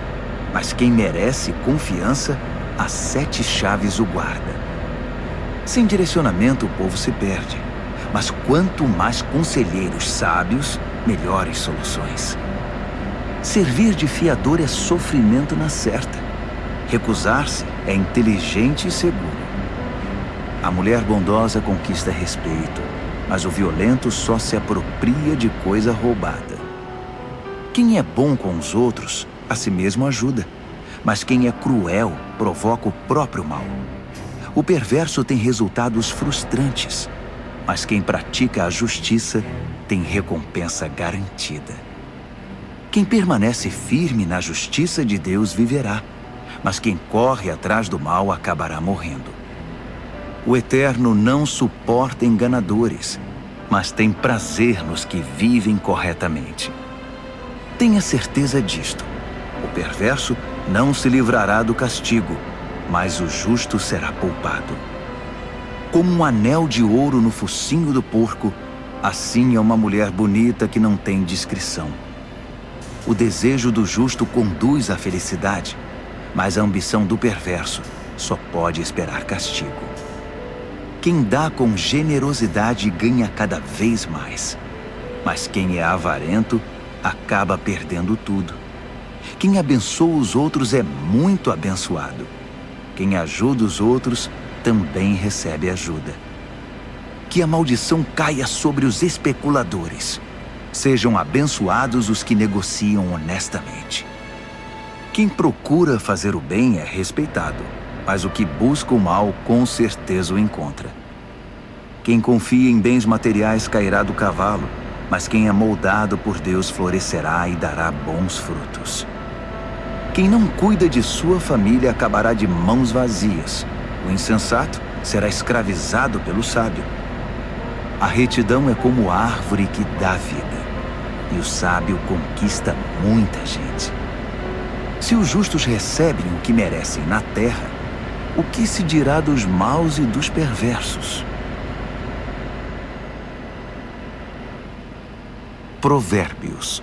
A: mas quem merece confiança, as 7 chaves o guarda. Sem direcionamento o povo se perde, mas quanto mais conselheiros sábios, melhores soluções. Servir de fiador é sofrimento na certa. Recusar-se é inteligente e seguro. A mulher bondosa conquista respeito, mas o violento só se apropria de coisa roubada. Quem é bom com os outros, a si mesmo ajuda, mas quem é cruel provoca o próprio mal. O perverso tem resultados frustrantes, mas quem pratica a justiça tem recompensa garantida. Quem permanece firme na justiça de Deus viverá, mas quem corre atrás do mal acabará morrendo. O Eterno não suporta enganadores, mas tem prazer nos que vivem corretamente. Tenha certeza disto: o perverso não se livrará do castigo, mas o justo será poupado. Como um anel de ouro no focinho do porco, assim é uma mulher bonita que não tem discrição. O desejo do justo conduz à felicidade, mas a ambição do perverso só pode esperar castigo. Quem dá com generosidade ganha cada vez mais, mas quem é avarento acaba perdendo tudo. Quem abençoa os outros é muito abençoado. Quem ajuda os outros também recebe ajuda. Que a maldição caia sobre os especuladores. Sejam abençoados os que negociam honestamente. Quem procura fazer o bem é respeitado, mas o que busca o mal com certeza o encontra. Quem confia em bens materiais cairá do cavalo, mas quem é moldado por Deus florescerá e dará bons frutos. Quem não cuida de sua família acabará de mãos vazias. O insensato será escravizado pelo sábio. A retidão é como a árvore que dá vida, e o sábio conquista muita gente. Se os justos recebem o que merecem na terra, o que se dirá dos maus e dos perversos? Provérbios,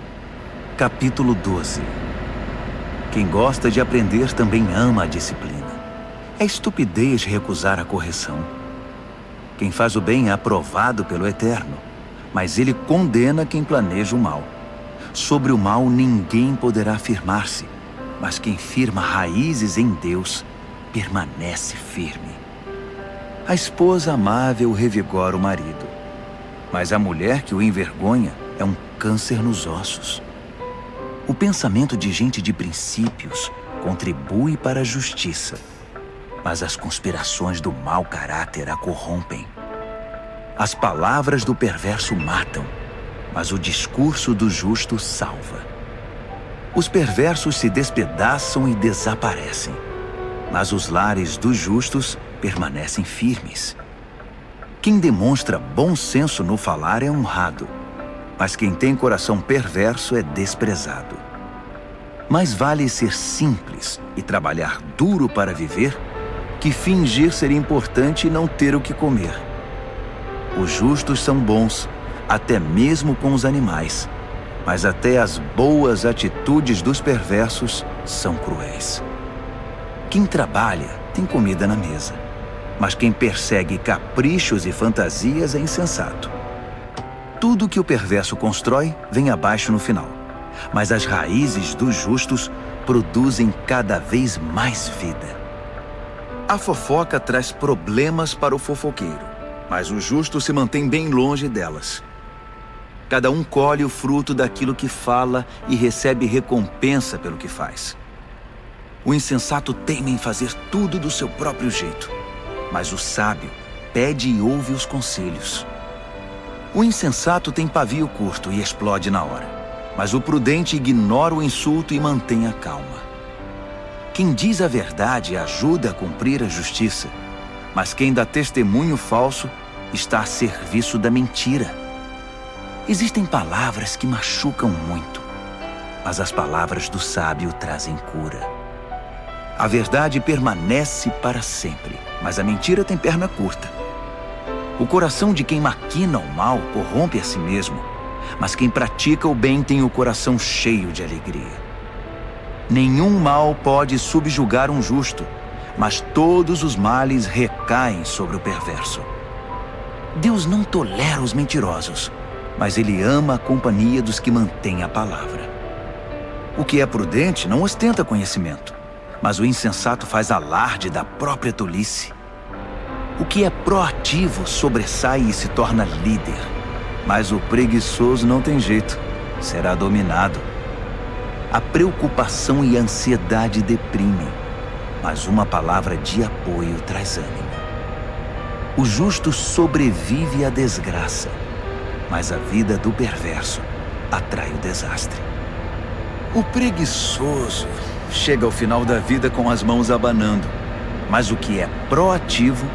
A: capítulo 12. Quem gosta de aprender também ama a disciplina. É estupidez recusar a correção. Quem faz o bem é aprovado pelo Eterno, mas ele condena quem planeja o mal. Sobre o mal ninguém poderá firmar-se, mas quem firma raízes em Deus permanece firme. A esposa amável revigora o marido, mas a mulher que o envergonha é um câncer nos ossos. O pensamento de gente de princípios contribui para a justiça, mas as conspirações do mau caráter a corrompem. As palavras do perverso matam, mas o discurso do justo salva. Os perversos se despedaçam e desaparecem, mas os lares dos justos permanecem firmes. Quem demonstra bom senso no falar é honrado, mas quem tem coração perverso é desprezado. Mais vale ser simples e trabalhar duro para viver que fingir ser importante e não ter o que comer. Os justos são bons, até mesmo com os animais, mas até as boas atitudes dos perversos são cruéis. Quem trabalha tem comida na mesa, mas quem persegue caprichos e fantasias é insensato. Tudo que o perverso constrói vem abaixo no final, mas as raízes dos justos produzem cada vez mais vida. A fofoca traz problemas para o fofoqueiro, mas o justo se mantém bem longe delas. Cada um colhe o fruto daquilo que fala e recebe recompensa pelo que faz. O insensato teima em fazer tudo do seu próprio jeito, mas o sábio pede e ouve os conselhos. O insensato tem pavio curto e explode na hora, mas o prudente ignora o insulto e mantém a calma. Quem diz a verdade ajuda a cumprir a justiça, mas quem dá testemunho falso está a serviço da mentira. Existem palavras que machucam muito, mas as palavras do sábio trazem cura. A verdade permanece para sempre, mas a mentira tem perna curta. O coração de quem maquina o mal corrompe a si mesmo, mas quem pratica o bem tem o coração cheio de alegria. Nenhum mal pode subjugar um justo, mas todos os males recaem sobre o perverso. Deus não tolera os mentirosos, mas Ele ama a companhia dos que mantêm a palavra. O que é prudente não ostenta conhecimento, mas o insensato faz alarde da própria tolice. O que é proativo sobressai e se torna líder, mas o preguiçoso não tem jeito, será dominado. A preocupação e a ansiedade deprimem, mas uma palavra de apoio traz ânimo. O justo sobrevive à desgraça, mas a vida do perverso atrai o desastre. O preguiçoso chega ao final da vida com as mãos abanando, mas o que é proativo,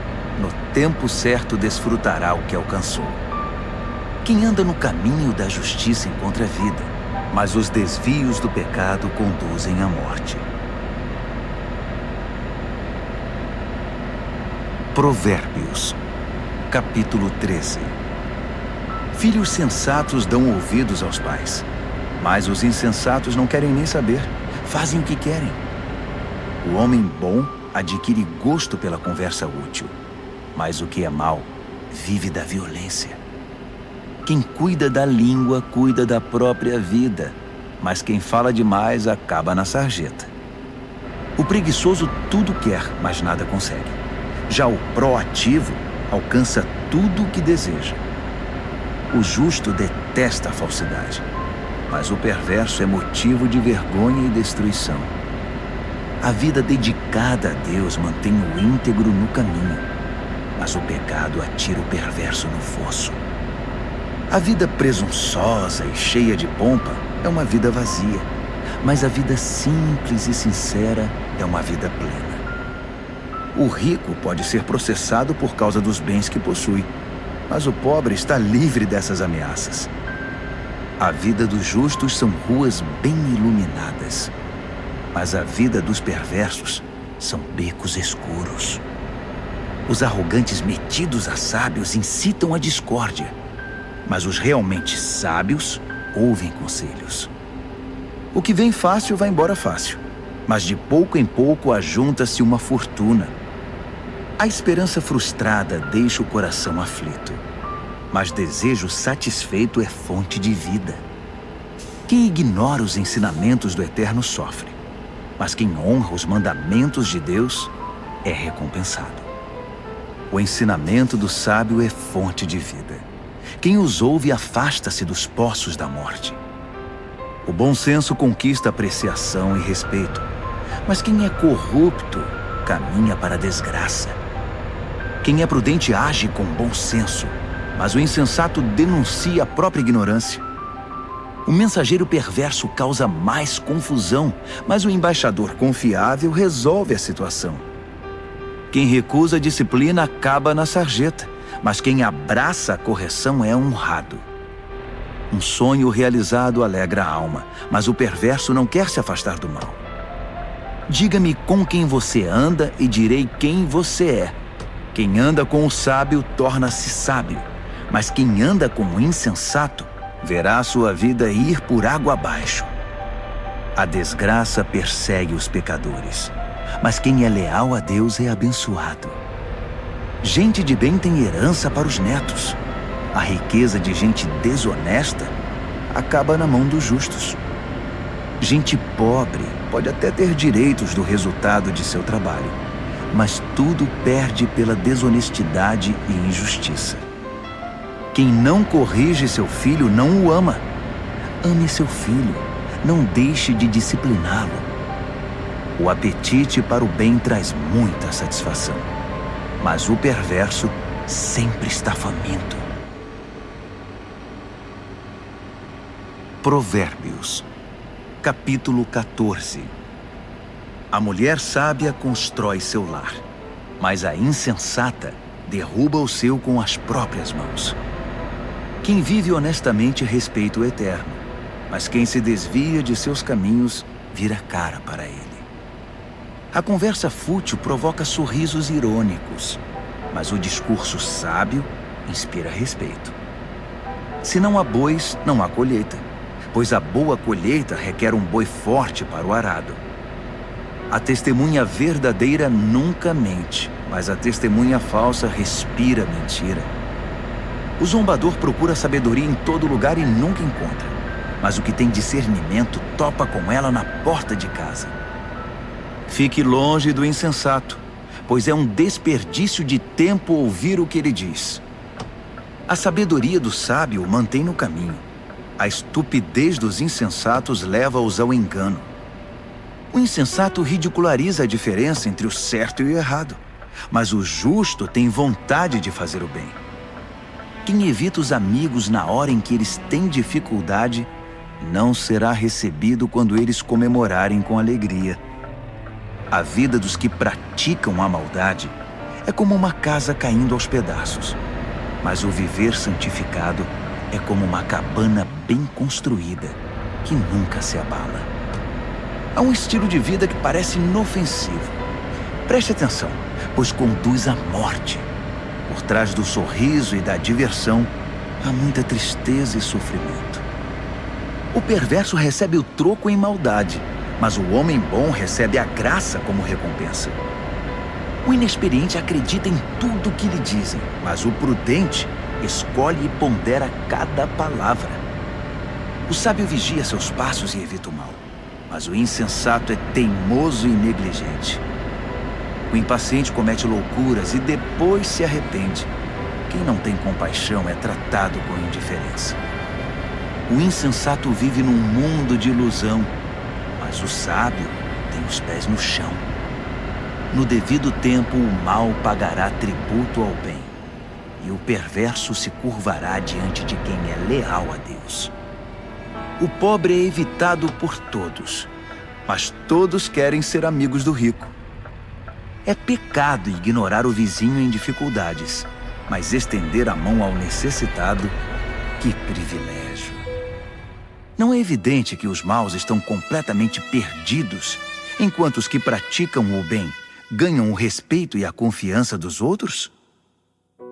A: no tempo certo desfrutará o que alcançou. Quem anda no caminho da justiça encontra vida, mas os desvios do pecado conduzem à morte. Provérbios, capítulo 13. Filhos sensatos dão ouvidos aos pais, mas os insensatos não querem nem saber, fazem o que querem. O homem bom adquire gosto pela conversa útil, mas o que é mau vive da violência. Quem cuida da língua cuida da própria vida, mas quem fala demais acaba na sarjeta. O preguiçoso tudo quer, mas nada consegue. Já o proativo alcança tudo o que deseja. O justo detesta a falsidade, mas o perverso é motivo de vergonha e destruição. A vida dedicada a Deus mantém o íntegro no caminho, mas o pecado atira o perverso no fosso. A vida presunçosa e cheia de pompa é uma vida vazia, mas a vida simples e sincera é uma vida plena. O rico pode ser processado por causa dos bens que possui, mas o pobre está livre dessas ameaças. A vida dos justos são ruas bem iluminadas, mas a vida dos perversos são becos escuros. Os arrogantes metidos a sábios incitam a discórdia, mas os realmente sábios ouvem conselhos. O que vem fácil vai embora fácil, mas de pouco em pouco ajunta-se uma fortuna. A esperança frustrada deixa o coração aflito, mas desejo satisfeito é fonte de vida. Quem ignora os ensinamentos do Eterno sofre, mas quem honra os mandamentos de Deus é recompensado. O ensinamento do sábio é fonte de vida. Quem os ouve afasta-se dos poços da morte. O bom senso conquista apreciação e respeito, mas quem é corrupto caminha para a desgraça. Quem é prudente age com bom senso, mas o insensato denuncia a própria ignorância. O mensageiro perverso causa mais confusão, mas o embaixador confiável resolve a situação. Quem recusa a disciplina acaba na sarjeta, mas quem abraça a correção é honrado. Um sonho realizado alegra a alma, mas o perverso não quer se afastar do mal. Diga-me com quem você anda e direi quem você é. Quem anda com o sábio torna-se sábio, mas quem anda com o insensato verá sua vida ir por água abaixo. A desgraça persegue os pecadores, mas quem é leal a Deus é abençoado. Gente de bem tem herança para os netos. A riqueza de gente desonesta acaba na mão dos justos. Gente pobre pode até ter direitos do resultado de seu trabalho, mas tudo perde pela desonestidade e injustiça. Quem não corrige seu filho não o ama. Ame seu filho, não deixe de discipliná-lo. O apetite para o bem traz muita satisfação, mas o perverso sempre está faminto. Provérbios, capítulo 14. A mulher sábia constrói seu lar, mas a insensata derruba o seu com as próprias mãos. Quem vive honestamente respeita o Eterno, mas quem se desvia de seus caminhos vira cara para ele. A conversa fútil provoca sorrisos irônicos, mas o discurso sábio inspira respeito. Se não há bois, não há colheita, pois a boa colheita requer um boi forte para o arado. A testemunha verdadeira nunca mente, mas a testemunha falsa respira mentira. O zombador procura sabedoria em todo lugar e nunca encontra, mas o que tem discernimento topa com ela na porta de casa. Fique longe do insensato, pois é um desperdício de tempo ouvir o que ele diz. A sabedoria do sábio o mantém no caminho. A estupidez dos insensatos leva-os ao engano. O insensato ridiculariza a diferença entre o certo e o errado, mas o justo tem vontade de fazer o bem. Quem evita os amigos na hora em que eles têm dificuldade, não será recebido quando eles comemorarem com alegria. A vida dos que praticam a maldade é como uma casa caindo aos pedaços, mas o viver santificado é como uma cabana bem construída, que nunca se abala. Há um estilo de vida que parece inofensivo. Preste atenção, pois conduz à morte. Por trás do sorriso e da diversão, há muita tristeza e sofrimento. O perverso recebe o troco em maldade, mas o homem bom recebe a graça como recompensa. O inexperiente acredita em tudo o que lhe dizem, mas o prudente escolhe e pondera cada palavra. O sábio vigia seus passos e evita o mal, mas o insensato é teimoso e negligente. O impaciente comete loucuras e depois se arrepende. Quem não tem compaixão é tratado com indiferença. O insensato vive num mundo de ilusão, mas o sábio tem os pés no chão. No devido tempo, o mal pagará tributo ao bem, e o perverso se curvará diante de quem é leal a Deus. O pobre é evitado por todos, mas todos querem ser amigos do rico. É pecado ignorar o vizinho em dificuldades, mas estender a mão ao necessitado, que privilégio! Não é evidente que os maus estão completamente perdidos, enquanto os que praticam o bem ganham o respeito e a confiança dos outros?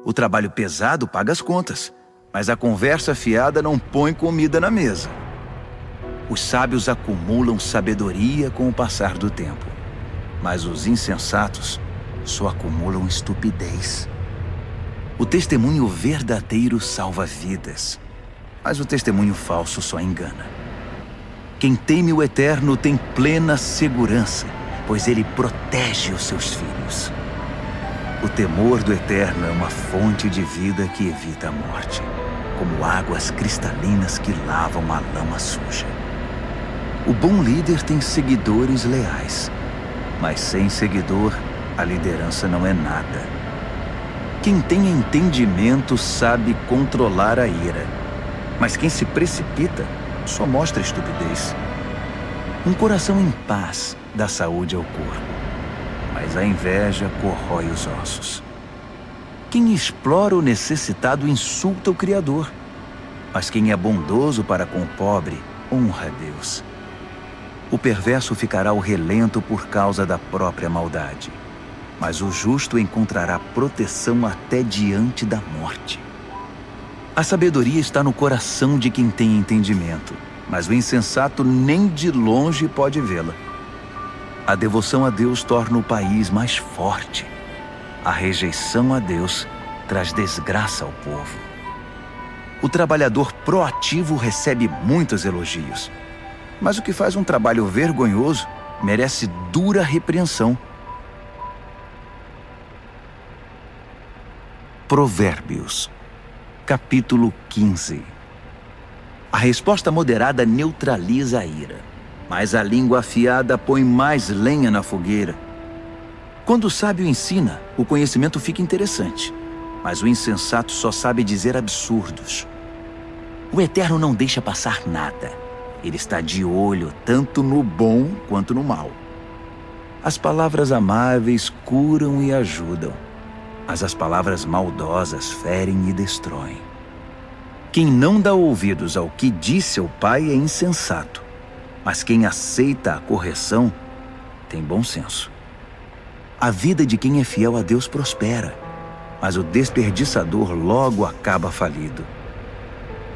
A: O trabalho pesado paga as contas, mas a conversa fiada não põe comida na mesa. Os sábios acumulam sabedoria com o passar do tempo, mas os insensatos só acumulam estupidez. O testemunho verdadeiro salva vidas, mas o testemunho falso só engana. Quem teme o Eterno tem plena segurança, pois ele protege os seus filhos. O temor do Eterno é uma fonte de vida que evita a morte, como águas cristalinas que lavam a lama suja. O bom líder tem seguidores leais, mas sem seguidor, a liderança não é nada. Quem tem entendimento sabe controlar a ira, mas quem se precipita só mostra estupidez. Um coração em paz dá saúde ao corpo, mas a inveja corrói os ossos. Quem explora o necessitado insulta o Criador, mas quem é bondoso para com o pobre honra a Deus. O perverso ficará ao relento por causa da própria maldade, mas o justo encontrará proteção até diante da morte. A sabedoria está no coração de quem tem entendimento, mas o insensato nem de longe pode vê-la. A devoção a Deus torna o país mais forte. A rejeição a Deus traz desgraça ao povo. O trabalhador proativo recebe muitos elogios, mas o que faz um trabalho vergonhoso merece dura repreensão. Provérbios, capítulo 15. A resposta moderada neutraliza a ira, mas a língua afiada põe mais lenha na fogueira. Quando o sábio ensina, o conhecimento fica interessante, mas o insensato só sabe dizer absurdos. O Eterno não deixa passar nada. Ele está de olho tanto no bom quanto no mal. As palavras amáveis curam e ajudam, mas as palavras maldosas ferem e destroem. Quem não dá ouvidos ao que diz seu pai é insensato, mas quem aceita a correção tem bom senso. A vida de quem é fiel a Deus prospera, mas o desperdiçador logo acaba falido.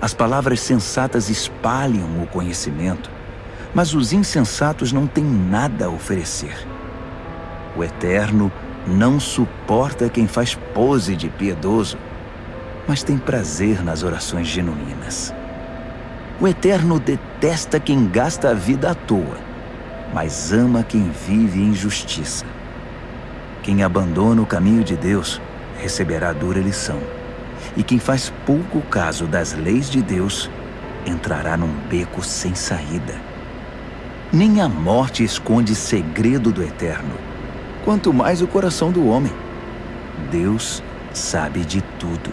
A: As palavras sensatas espalham o conhecimento, mas os insensatos não têm nada a oferecer. O Eterno não suporta quem faz pose de piedoso, mas tem prazer nas orações genuínas. O Eterno detesta quem gasta a vida à toa, mas ama quem vive em justiça. Quem abandona o caminho de Deus receberá dura lição, e quem faz pouco caso das leis de Deus entrará num beco sem saída. Nem a morte esconde segredo do Eterno, quanto mais o coração do homem. Deus sabe de tudo.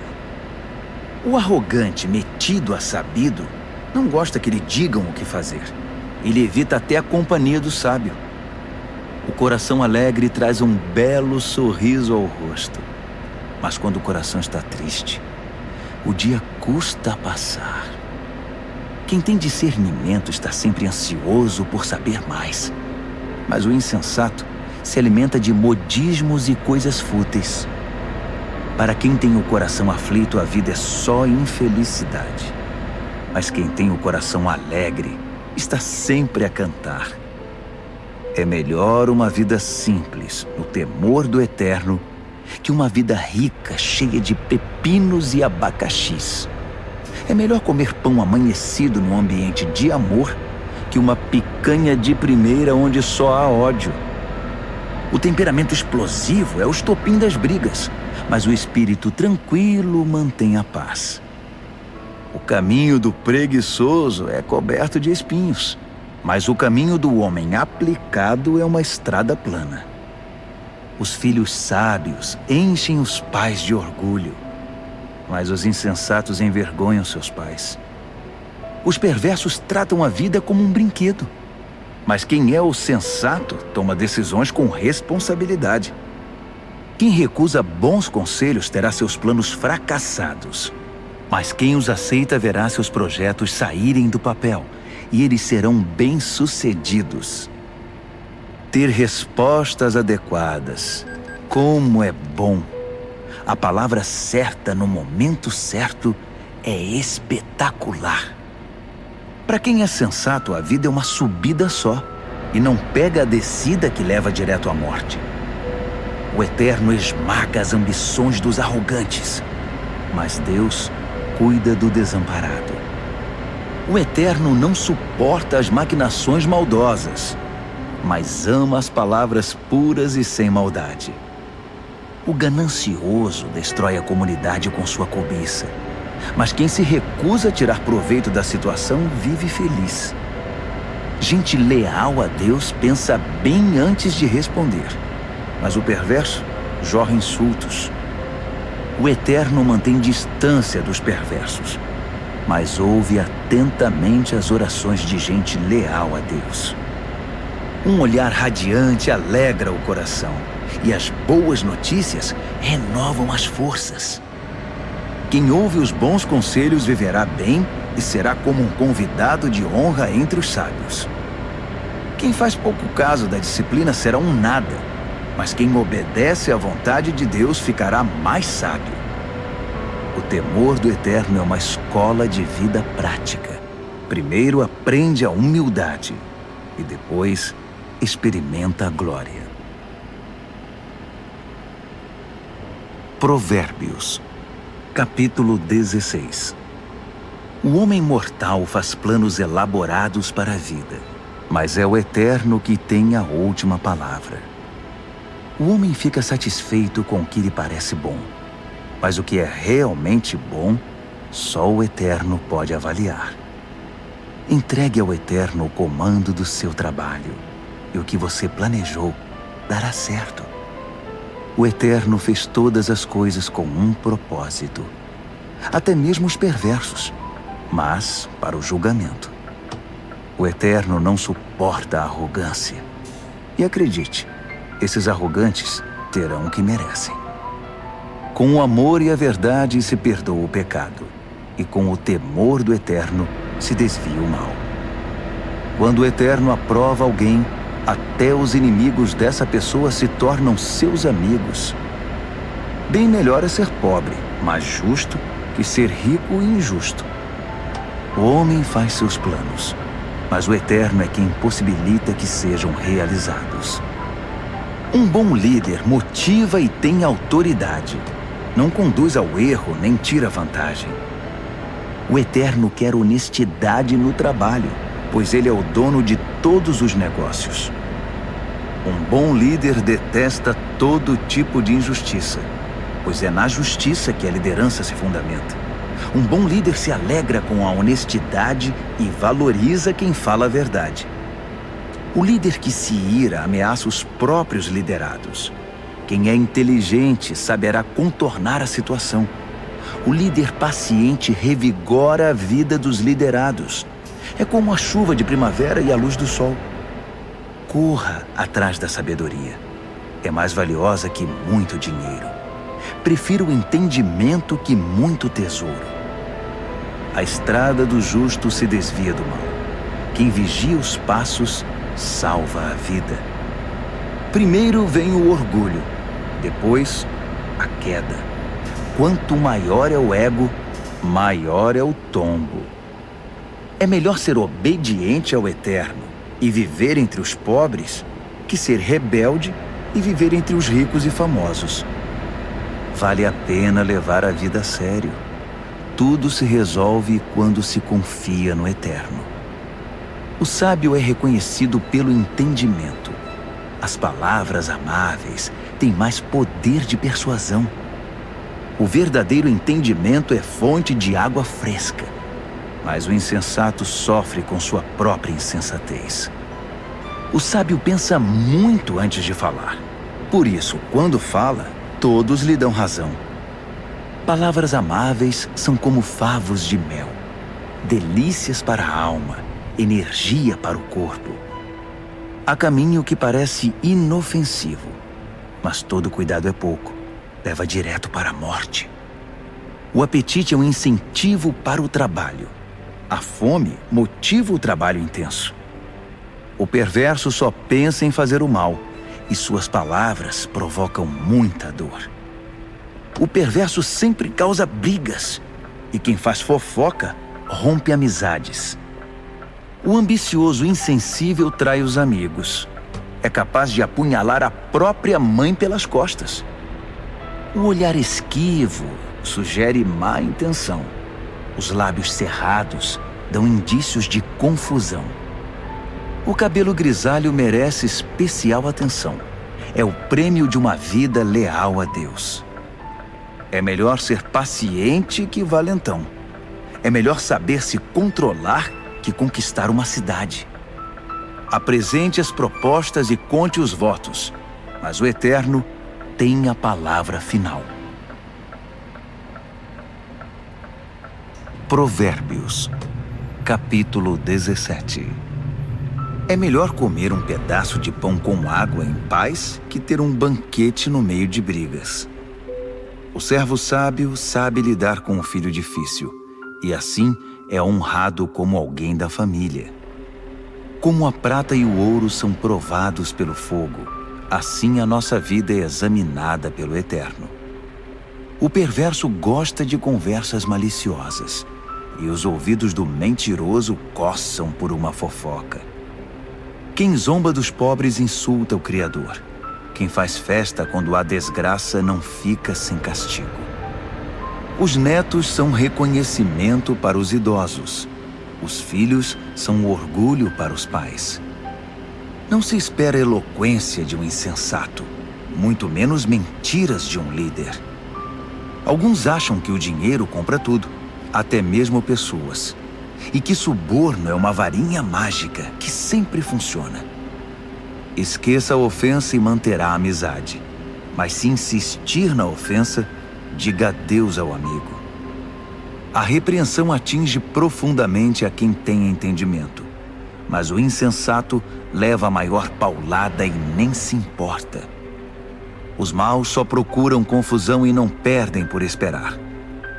A: O arrogante, metido a sabido, não gosta que lhe digam o que fazer. Ele evita até a companhia do sábio. O coração alegre traz um belo sorriso ao rosto, mas quando o coração está triste, o dia custa a passar. Quem tem discernimento está sempre ansioso por saber mais, mas o insensato se alimenta de modismos e coisas fúteis. Para quem tem o coração aflito, a vida é só infelicidade. Mas quem tem o coração alegre está sempre a cantar. É melhor uma vida simples, no temor do Eterno, que uma vida rica, cheia de pepinos e abacaxis. É melhor comer pão amanhecido num ambiente de amor que uma picanha de primeira onde só há ódio. O temperamento explosivo é o estopim das brigas, mas o espírito tranquilo mantém a paz. O caminho do preguiçoso é coberto de espinhos, mas o caminho do homem aplicado é uma estrada plana. Os filhos sábios enchem os pais de orgulho, mas os insensatos envergonham seus pais. Os perversos tratam a vida como um brinquedo, mas quem é o sensato toma decisões com responsabilidade. Quem recusa bons conselhos terá seus planos fracassados, mas quem os aceita verá seus projetos saírem do papel e eles serão bem-sucedidos. Ter respostas adequadas. Como é bom! A palavra certa no momento certo é espetacular. Para quem é sensato, a vida é uma subida só e não pega a descida que leva direto à morte. O Eterno esmaga as ambições dos arrogantes, mas Deus cuida do desamparado. O Eterno não suporta as maquinações maldosas, mas ama as palavras puras e sem maldade. O ganancioso destrói a comunidade com sua cobiça, mas quem se recusa a tirar proveito da situação vive feliz. Gente leal a Deus pensa bem antes de responder, mas o perverso jorra insultos. O Eterno mantém distância dos perversos, mas ouve atentamente as orações de gente leal a Deus. Um olhar radiante alegra o coração, e as boas notícias renovam as forças. Quem ouve os bons conselhos viverá bem e será como um convidado de honra entre os sábios. Quem faz pouco caso da disciplina será um nada, mas quem obedece à vontade de Deus ficará mais sábio. O temor do Eterno é uma escola de vida prática. Primeiro aprende a humildade e depois experimenta a glória. Provérbios, capítulo 16. O homem mortal faz planos elaborados para a vida, mas é o Eterno que tem a última palavra. O homem fica satisfeito com o que lhe parece bom, mas o que é realmente bom, só o Eterno pode avaliar. Entregue ao Eterno o comando do seu trabalho, e o que você planejou dará certo. O Eterno fez todas as coisas com um propósito, até mesmo os perversos, mas para o julgamento. O Eterno não suporta a arrogância. E acredite, esses arrogantes terão o que merecem. Com o amor e a verdade se perdoa o pecado, e com o temor do Eterno se desvia o mal. Quando o Eterno aprova alguém, até os inimigos dessa pessoa se tornam seus amigos. Bem melhor é ser pobre, mas justo, que ser rico e injusto. O homem faz seus planos, mas o Eterno é quem possibilita que sejam realizados. Um bom líder motiva e tem autoridade. Não conduz ao erro nem tira vantagem. O Eterno quer honestidade no trabalho, pois ele é o dono de todos os negócios. Um bom líder detesta todo tipo de injustiça, pois é na justiça que a liderança se fundamenta. Um bom líder se alegra com a honestidade e valoriza quem fala a verdade. O líder que se ira ameaça os próprios liderados. Quem é inteligente saberá contornar a situação. O líder paciente revigora a vida dos liderados. É como a chuva de primavera e a luz do sol. Corra atrás da sabedoria. É mais valiosa que muito dinheiro. Prefira o entendimento que muito tesouro. A estrada do justo se desvia do mal. Quem vigia os passos salva a vida. Primeiro vem o orgulho, depois a queda. Quanto maior é o ego, maior é o tombo. É melhor ser obediente ao Eterno e viver entre os pobres que ser rebelde e viver entre os ricos e famosos. vale a pena levar a vida a sério. Tudo se resolve quando se confia no Eterno. O sábio é reconhecido pelo entendimento. As palavras amáveis têm mais poder de persuasão. O verdadeiro entendimento é fonte de água fresca, mas o insensato sofre com sua própria insensatez. O sábio pensa muito antes de falar. Por isso, quando fala, todos lhe dão razão. Palavras amáveis são como favos de mel, delícias para a alma, energia para o corpo. Há caminho que parece inofensivo, mas todo cuidado é pouco, leva direto para a morte. O apetite é um incentivo para o trabalho. A fome motiva o trabalho intenso. O perverso só pensa em fazer o mal, e suas palavras provocam muita dor. O perverso sempre causa brigas, e quem faz fofoca rompe amizades. O ambicioso insensível trai os amigos. É capaz de apunhalar a própria mãe pelas costas. O olhar esquivo sugere má intenção. Os lábios cerrados dão indícios de confusão. O cabelo grisalho merece especial atenção. É o prêmio de uma vida leal a Deus. É melhor ser paciente que valentão. É melhor saber se controlar que conquistar uma cidade. Apresente as propostas e conte os votos, mas o Eterno tem a palavra final. Provérbios, capítulo 17. É melhor comer um pedaço de pão com água em paz que ter um banquete no meio de brigas. O servo sábio sabe lidar com o filho difícil, e assim é honrado como alguém da família. Como a prata e o ouro são provados pelo fogo, assim a nossa vida é examinada pelo Eterno. O perverso gosta de conversas maliciosas, e os ouvidos do mentiroso coçam por uma fofoca. Quem zomba dos pobres insulta o Criador. Quem faz festa quando há desgraça não fica sem castigo. Os netos são reconhecimento para os idosos. Os filhos são orgulho para os pais. Não se espera eloquência de um insensato, muito menos mentiras de um líder. Alguns acham que o dinheiro compra tudo, até mesmo pessoas, e que suborno é uma varinha mágica que sempre funciona. Esqueça a ofensa e manterá a amizade, mas se insistir na ofensa, diga adeus ao amigo. A repreensão atinge profundamente a quem tem entendimento, mas o insensato leva a maior paulada e nem se importa. Os maus só procuram confusão e não perdem por esperar.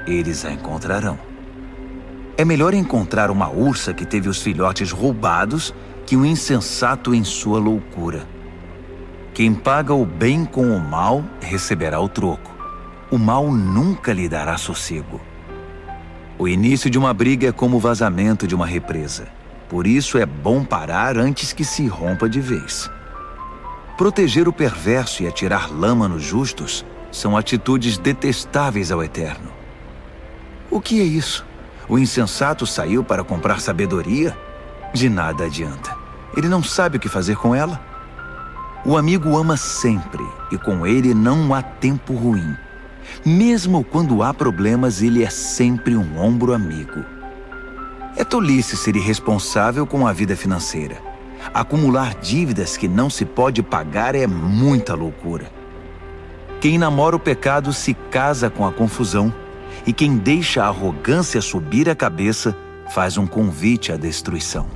A: Eles a encontrarão. É melhor encontrar uma ursa que teve os filhotes roubados que um insensato em sua loucura. Quem paga o bem com o mal receberá o troco. O mal nunca lhe dará sossego. O início de uma briga é como o vazamento de uma represa. Por isso é bom parar antes que se rompa de vez. Proteger o perverso e atirar lama nos justos são atitudes detestáveis ao Eterno. O que é isso? O insensato saiu para comprar sabedoria? De nada adianta. Ele não sabe o que fazer com ela. O amigo ama sempre, e com ele não há tempo ruim. Mesmo quando há problemas, ele é sempre um ombro amigo. É tolice ser irresponsável com a vida financeira. Acumular dívidas que não se pode pagar é muita loucura. Quem namora o pecado se casa com a confusão, e quem deixa a arrogância subir a cabeça faz um convite à destruição.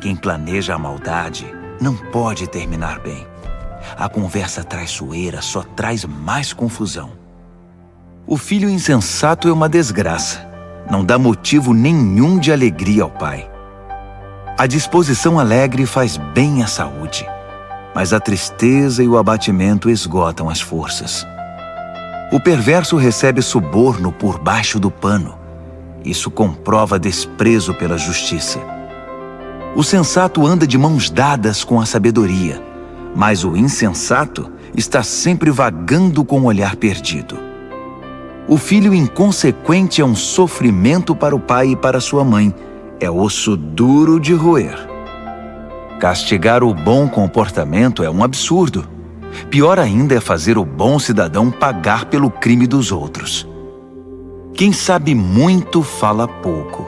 A: Quem planeja a maldade não pode terminar bem. A conversa traiçoeira só traz mais confusão. O filho insensato é uma desgraça. Não dá motivo nenhum de alegria ao pai. A disposição alegre faz bem à saúde, mas a tristeza e o abatimento esgotam as forças. O perverso recebe suborno por baixo do pano. Isso comprova desprezo pela justiça. O sensato anda de mãos dadas com a sabedoria, mas o insensato está sempre vagando com o olhar perdido. O filho inconsequente é um sofrimento para o pai e para sua mãe. É osso duro de roer. Castigar o bom comportamento é um absurdo. Pior ainda é fazer o bom cidadão pagar pelo crime dos outros. Quem sabe muito fala pouco.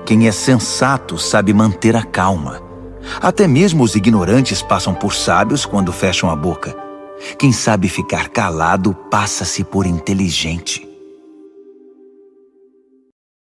A: Quem é sensato sabe manter a calma. Até mesmo os ignorantes passam por sábios quando fecham a boca. Quem sabe ficar calado passa-se por inteligente.